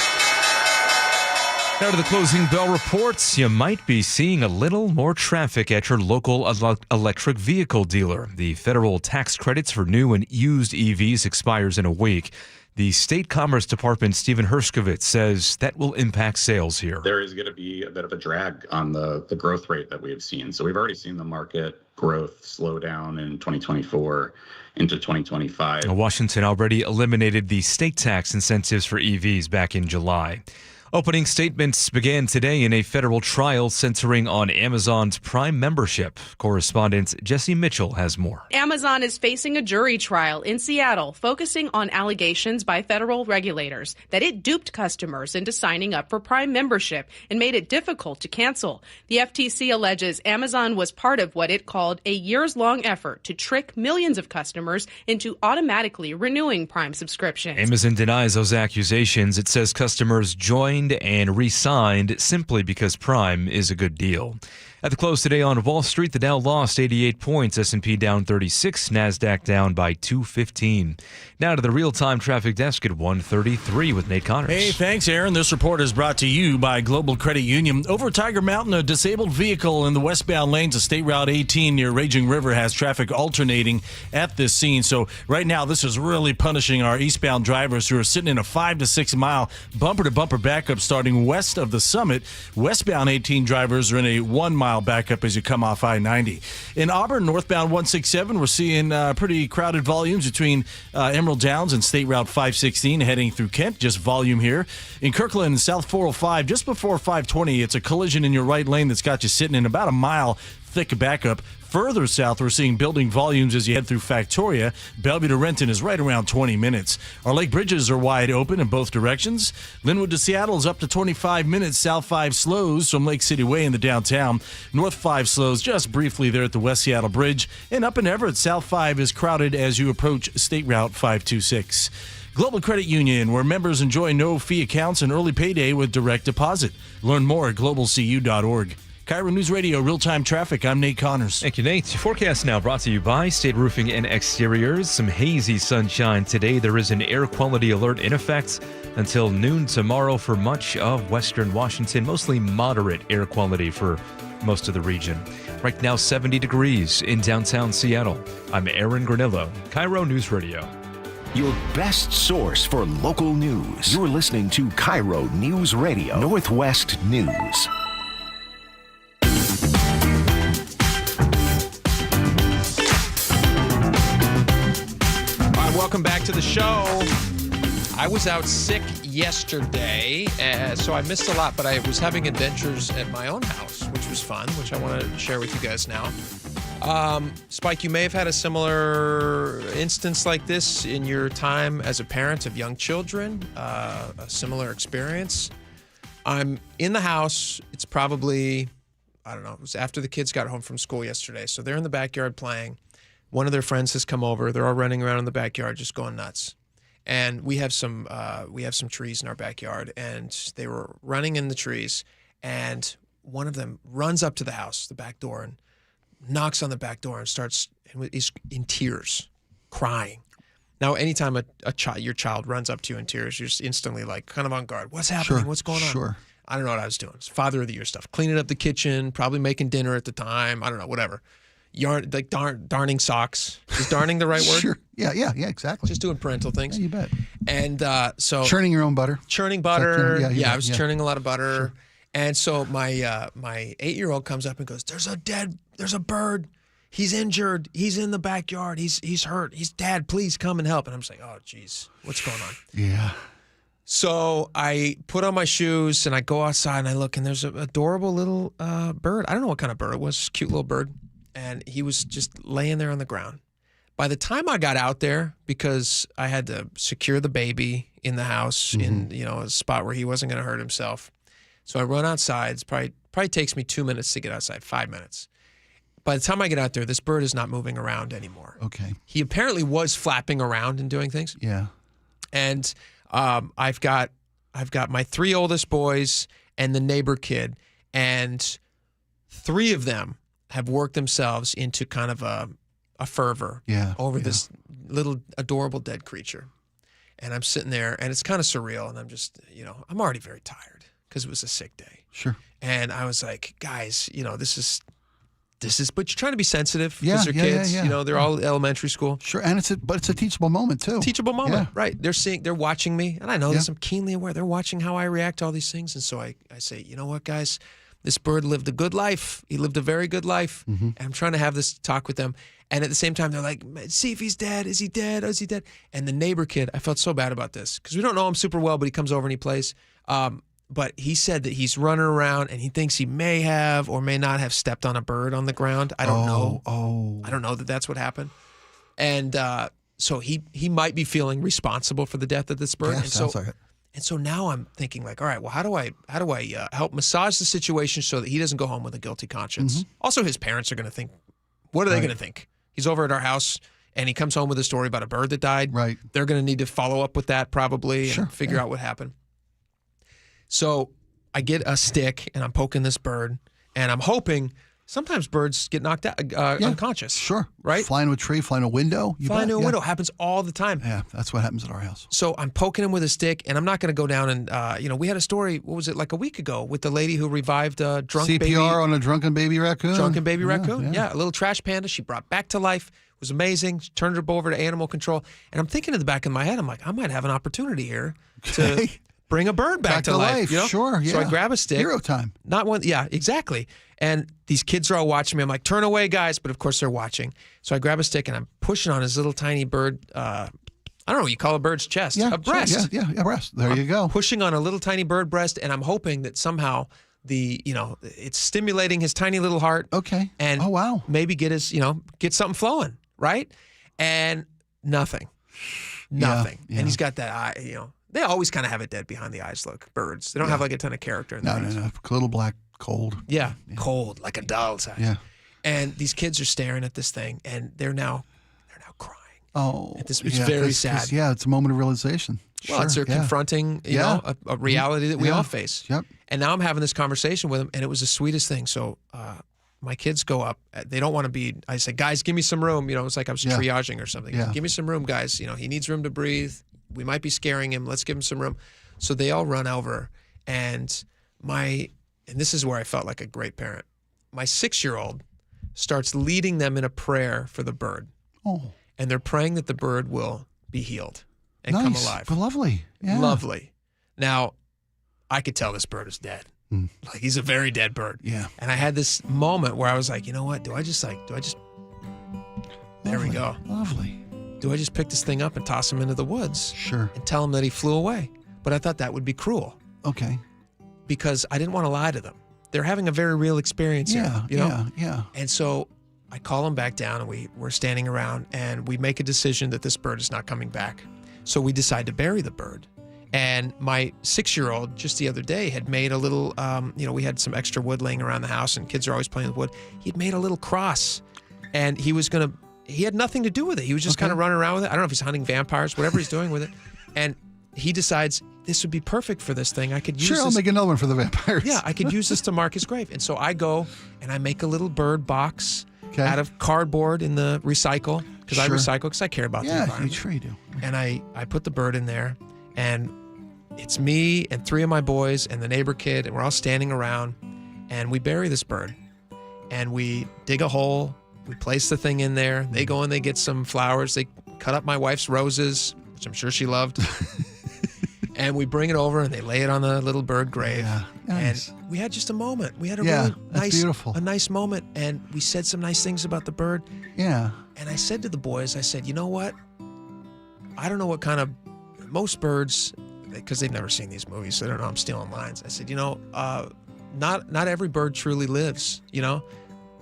Now to the closing bell reports. You might be seeing a little more traffic at your local electric vehicle dealer. The federal tax credits for new and used EVs expires in a week. The State Commerce Department, Stephen Hershkovitz, says that will impact sales here. There is going to be a bit of a drag on the growth rate that we have seen. So we've already seen the market growth slow down in 2024 into 2025. Washington already eliminated the state tax incentives for EVs back in July. Opening statements began today in a federal trial centering on Amazon's Prime membership. Correspondent Jesse Mitchell has more. Amazon is facing a jury trial in Seattle, focusing on allegations by federal regulators that it duped customers into signing up for Prime membership and made it difficult to cancel. The FTC alleges Amazon was part of what it called a years-long effort to trick millions of customers into automatically renewing Prime subscriptions. Amazon denies those accusations. It says customers joined and re-signed simply because Prime is a good deal. At the close today on Wall Street, the Dow lost 88 points, S&P down 36, NASDAQ down by 215. Now to the real-time traffic desk at 1:33 with Nate Connors. Hey, thanks, Aaron. This report is brought to you by Global Credit Union. Over Tiger Mountain, a disabled vehicle in the westbound lanes of State Route 18 near Raging River has traffic alternating at this scene. So right now, this is really punishing our eastbound drivers who are sitting in a 5 to 6 mile bumper-to-bumper backup starting west of the summit. Westbound 18 drivers are in a 1 mile backup as you come off I-90. In Auburn, northbound 167, we're seeing pretty crowded volumes between Emerald Downs and State Route 516 heading through Kent. Just volume here. In Kirkland, South 405, just before 520, it's a collision in your right lane that's got you sitting in about a mile thick backup. Further south, we're seeing building volumes as you head through Factoria. Bellevue to Renton is right around 20 minutes. Our lake bridges are wide open in both directions. Linwood to Seattle is up to 25 minutes. South 5 slows from Lake City Way in the downtown. North 5 slows just briefly there at the West Seattle Bridge. And up in Everett, South 5 is crowded as you approach State Route 526. Global Credit Union, where members enjoy no-fee accounts and early payday with direct deposit. Learn more at globalcu.org. KIRO News Radio, real-time traffic. I'm Nate Connors. Thank you, Nate. Your forecast now brought to you by State Roofing and Exteriors. Some hazy sunshine today. There is an air quality alert in effect until noon tomorrow for much of western Washington. Mostly moderate air quality for most of the region. Right now, 70 degrees in downtown Seattle. I'm Aaron Granillo, KIRO News Radio. Your best source for local news. You're listening to KIRO News Radio, Northwest News. Welcome back to the show. I was out sick yesterday, so I missed a lot, but I was having adventures at my own house, which was fun, which I want to share with you guys now. Spike, you may have had a similar instance like this in your time as a parent of young children, a similar experience. I'm in the house. It's probably, I don't know, it was after the kids got home from school yesterday, so they're in the backyard playing. One of their friends has come over. They're all running around in the backyard, just going nuts. And we have some trees in our backyard, and they were running in the trees. And one of them runs up to the house, the back door, and knocks on the back door and is in tears, crying. Now, anytime your child runs up to you in tears, you're just instantly like kind of on guard. What's happening? Sure, What's going on? Sure. I don't know what I was doing. It's Father of the Year stuff. Cleaning up the kitchen, probably making dinner at the time. I don't know, whatever. Darning socks. Is darning the right word? Sure. Yeah, exactly. Just doing parental things. Yeah, you bet. And so churning your own butter. Churning butter. I was churning a lot of butter. Sure. And so my 8-year-old comes up and goes, There's a bird. He's injured. He's in the backyard. He's hurt. Dad, please come and help. And I'm just like, oh geez, what's going on? Yeah. So I put on my shoes and I go outside and I look, and there's an adorable little bird. I don't know what kind of bird it was. Cute little bird. And he was just laying there on the ground. By the time I got out there, because I had to secure the baby in the house in a spot where he wasn't going to hurt himself, so I run outside. It's probably takes me 2 minutes to get outside, 5 minutes. By the time I get out there, this bird is not moving around anymore. Okay. He apparently was flapping around and doing things. Yeah. And I've got my 3 oldest boys and the neighbor kid, and 3 of them have worked themselves into kind of a fervor over this little adorable dead creature. And I'm sitting there, and it's kind of surreal, and I'm just, I'm already very tired because it was a sick day. Sure. And I was like, guys, this is, but you're trying to be sensitive because they're kids. Yeah. They're all elementary school. Sure, and it's a teachable moment too. Teachable moment, right? They're watching me, and I know this. I'm keenly aware. They're watching how I react to all these things, and so I say, you know what, guys, this bird lived a good life. He lived a very good life, and I'm trying to have this talk with them. And at the same time, they're like, see if he's dead. Is he dead? Is he dead? And the neighbor kid, I felt so bad about this because we don't know him super well, but he comes over and he plays. But he said that he's running around and he thinks he may have or may not have stepped on a bird on the ground. I don't know. I don't know that that's what happened. And so he might be feeling responsible for the death of this bird. Yeah, and sounds like it. And so now I'm thinking like, all right, well, how do I help massage the situation so that he doesn't go home with a guilty conscience? Also, his parents are going to think, what are they going to think? He's over at our house and he comes home with a story about a bird that died. Right. They're going to need to follow up with that probably and figure out what happened. So I get a stick and I'm poking this bird and I'm hoping. Sometimes birds get knocked out, unconscious. Sure. Right? Flying to a tree, flying to a window. Flying to a window happens all the time. Yeah, that's what happens at our house. So I'm poking him with a stick, and I'm not going to go down and, we had a story, what was it, like a week ago with the lady who revived a drunk CPR baby. on a drunken baby raccoon. Drunken baby raccoon. Yeah, a little trash panda she brought back to life. It was amazing. She turned her over to animal control. And I'm thinking in the back of my head, I'm like, I might have an opportunity here to bring a bird back to life. You know? Sure, yeah. So I grab a stick. Hero time. Not one. Yeah, exactly. And these kids are all watching me. I'm like, turn away, guys. But of course they're watching. So I grab a stick and I'm pushing on his little tiny bird. I don't know what you call a bird's chest. Yeah, a breast. Yeah, a breast. There you go. Pushing on a little tiny bird breast. And I'm hoping that somehow it's stimulating his tiny little heart. Okay. And maybe get something flowing. Right. And nothing. Yeah. And he's got that eye, They always kind of have it dead behind the eyes look, birds. They don't have like a ton of character in their eyes. No. Little black, cold. Yeah, cold, like a doll's eye. Yeah. And these kids are staring at this thing, and they're now crying. Oh. It's very sad. Yeah, it's a moment of realization. Well, they're confronting, a reality that we all face. Yep. And now I'm having this conversation with them, and it was the sweetest thing. So my kids go up. They don't want to be, I say, guys, give me some room. It's like I was triaging or something. Yeah. Give me some room, guys. He needs room to breathe. We might be scaring him. Let's give him some room. So they all run over, and this is where I felt like a great parent. My 6-year-old starts leading them in a prayer for the bird. Oh. And they're praying that the bird will be healed and come alive. Lovely. Yeah. Lovely. Now, I could tell this bird is dead. Like he's a very dead bird. Yeah. And I had this moment where I was like, you know what? There we go. Lovely. Do I just pick this thing up and toss him into the woods? Sure. And tell him that he flew away? But I thought that would be cruel. Okay. Because I didn't want to lie to them. They're having a very real experience here. Yeah. And so I call them back down, and we're standing around, and we make a decision that this bird is not coming back. So we decide to bury the bird. And my 6-year-old just the other day had made a little, we had some extra wood laying around the house, and kids are always playing with wood. He'd made a little cross, and he had nothing to do with it. He was just kind of running around with it. I don't know if he's hunting vampires, whatever he's doing with it. And he decides this would be perfect for this thing. I could use I'll make another one for the vampires. Yeah, I could use this to mark his grave. And so I go and I make a little bird box out of cardboard in the recycle, because I recycle because I care about the environment. Yeah, sure you do. And I put the bird in there, and it's me and 3 of my boys and the neighbor kid, and we're all standing around, and we bury this bird. And we dig a hole, we place the thing in there, they go and they get some flowers, they cut up my wife's roses, which I'm sure she loved. And we bring it over and they lay it on the little bird grave. Yeah, nice. And we had just a moment. We had a really beautiful. A nice moment. And we said some nice things about the bird. Yeah. And I said to the boys, I said, you know what? I don't know what kind of, most birds, because they've never seen these movies, so they don't know I'm stealing lines. I said, not every bird truly lives,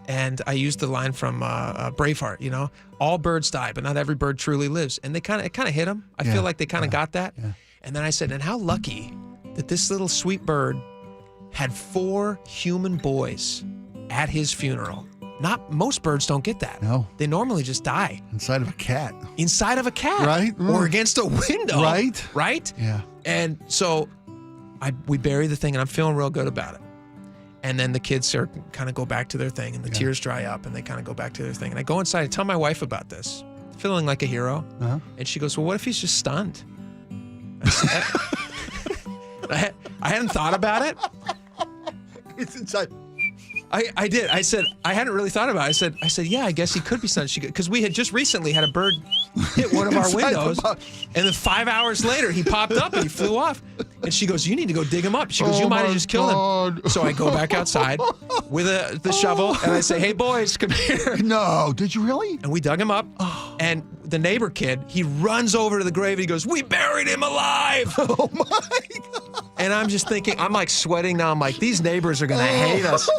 And I used the line from Braveheart, all birds die, but not every bird truly lives. And it kind of hit them. I feel like they kind of got that. Yeah. And then I said, and how lucky that this little sweet bird had 4 human boys at his funeral. Most birds don't get that. No. They normally just die. Inside of a cat. Right? Or against a window. Right? Yeah. And so we bury the thing, and I'm feeling real good about it. And then the kids kind of go back to their thing, and the tears dry up, and they kind of go back to their thing. And I go inside and tell my wife about this, feeling like a hero. Uh-huh. And she goes, well, what if he's just stunned? I hadn't thought about it. It's inside. I did. I said, I hadn't really thought about it. I said, yeah, I guess he could be stunned. Because we had just recently had a bird hit one of our windows. And then 5 hours later, he popped up and he flew off. And she goes, you need to go dig him up. She goes, you might have just killed him. So I go back outside with the shovel and I say, hey, boys, come here. No, did you really? And we dug him up. And the neighbor kid, he runs over to the grave and he goes, "We buried him alive!" Oh my God. And I'm just thinking, I'm like sweating now. I'm like, these neighbors are going to hate us.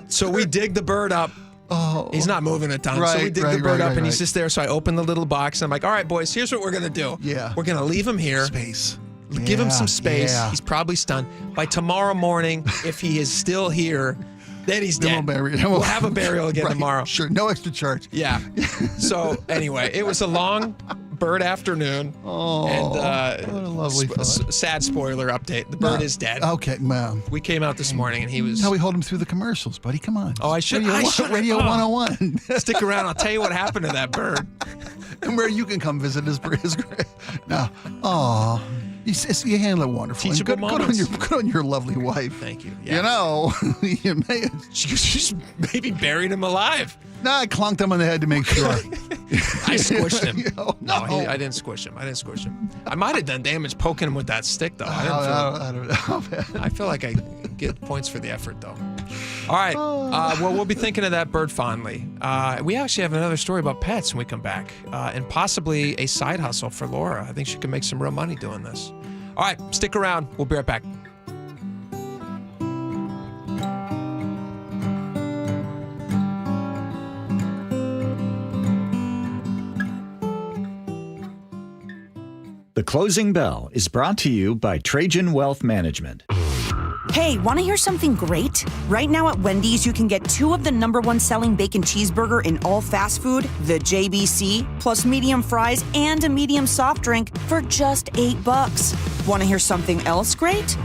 So we dig the bird up. Oh. He's not moving a ton. So we dig the bird up and he's just there. So I open the little box and I'm like, all right, boys, here's what we're going to do. Yeah. We're going to leave him here. Space. Give him some space. Yeah. He's probably stunned. By tomorrow morning, if he is still here, then he's dead. We'll have a burial again tomorrow. Sure, no extra charge. Yeah. So anyway, it was a long bird afternoon. Oh, and, what a lovely thought. Sad spoiler update. The bird is dead. Okay, man. We came out this morning and he was... How we hold him through the commercials, buddy. Come on. Oh, I should. Radio 101. Stick around. I'll tell you what happened to that bird. And where you can come visit his grave. No. Oh. You handle it wonderful. Teachable moments. Good on your lovely wife. Thank you. Yeah. You know, you may have... She maybe buried him alive. No, I clunked him on the head to make sure. I squished him. No, I didn't squish him. I might have done damage poking him with that stick, though. I don't know. I feel like I get points for the effort, though. All right. Well, we'll be thinking of that bird fondly. We actually have another story about pets when we come back, and possibly a side hustle for Laura. I think she can make some real money doing this. All right. Stick around. We'll be right back. The Closing Bell is brought to you by Trajan Wealth Management. Hey, want to hear something great? Right now at Wendy's, you can get 2 of the #1 selling bacon cheeseburger in all fast food, the JBC, plus medium fries and a medium soft drink for just $8. Want to hear something else great?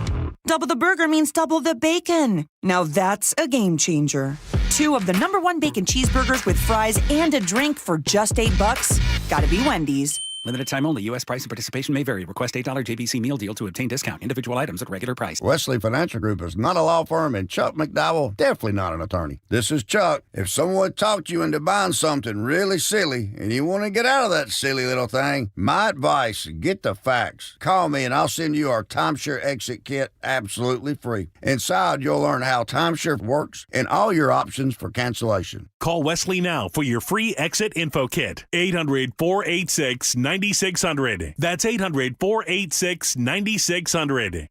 Double the burger means double the bacon. Now that's a game changer. 2 of the #1 bacon cheeseburgers with fries and a drink for just $8. Gotta be Wendy's. Limited time only. U.S. price and participation may vary. Request $8 JBC meal deal to obtain discount. Individual items at regular price. Wesley Financial Group is not a law firm, and Chuck McDowell definitely not an attorney. This is Chuck. If someone talked you into buying something really silly and you want to get out of that silly little thing, my advice, get the facts. Call me and I'll send you our timeshare exit kit absolutely free. Inside, you'll learn how timeshare works and all your options for cancellation. Call Wesley now for your free exit info kit. 800-486-9600. That's 800-486-9600.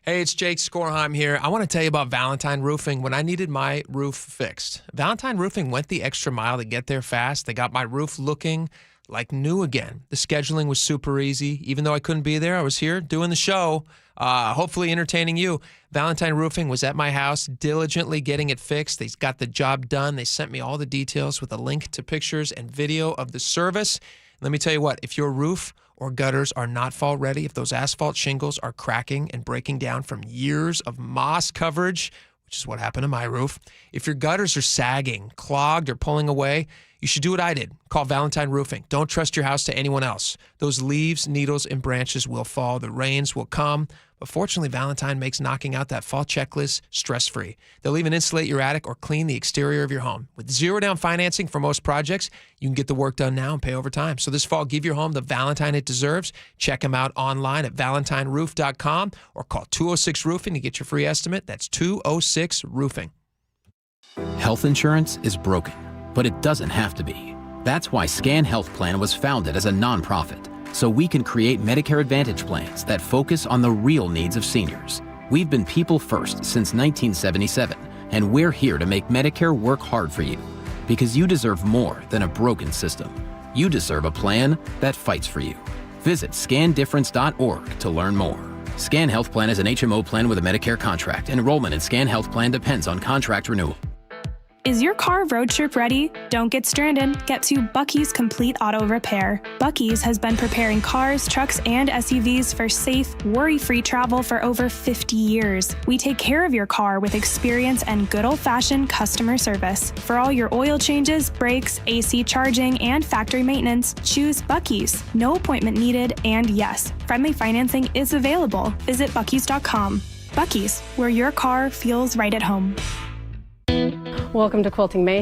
Hey, it's Jake Skorheim here. I want to tell you about Valentine Roofing when I needed my roof fixed. Valentine Roofing went the extra mile to get there fast. They got my roof looking like new again. The scheduling was super easy. Even though I couldn't be there, I was here doing the show, hopefully entertaining you. Valentine Roofing was at my house, diligently getting it fixed. They got the job done. They sent me all the details with a link to pictures and video of the service. Let me tell you what, if your roof or gutters are not fall ready, if those asphalt shingles are cracking and breaking down from years of moss coverage, which is what happened to my roof, if your gutters are sagging, clogged, or pulling away, you should do what I did. Call Valentine Roofing. Don't trust your house to anyone else. Those leaves, needles, and branches will fall. The rains will come. But fortunately, Valentine makes knocking out that fall checklist stress-free. They'll even insulate your attic or clean the exterior of your home. With zero-down financing for most projects, you can get the work done now and pay over time. So this fall, give your home the Valentine it deserves. Check them out online at valentineroof.com or call 206-ROOFING to get your free estimate. That's 206-ROOFING. Health insurance is broken, but it doesn't have to be. That's why Scan Health Plan was founded as a nonprofit, so we can create Medicare Advantage plans that focus on the real needs of seniors. We've been people first since 1977, and we're here to make Medicare work hard for you, because you deserve more than a broken system. You deserve a plan that fights for you. Visit scandifference.org to learn more. Scan Health Plan is an HMO plan with a Medicare contract. Enrollment in Scan Health Plan depends on contract renewal. Is your car road trip ready? Don't get stranded. Get to Bucky's Complete Auto Repair. Bucky's has been preparing cars, trucks, and SUVs for safe, worry-free travel for over 50 years. We take care of your car with experience and good old-fashioned customer service. For all your oil changes, brakes, AC charging, and factory maintenance, choose Bucky's. No appointment needed, and yes, friendly financing is available. Visit Bucky's.com. Bucky's, where your car feels right at home. Welcome to Quilting May.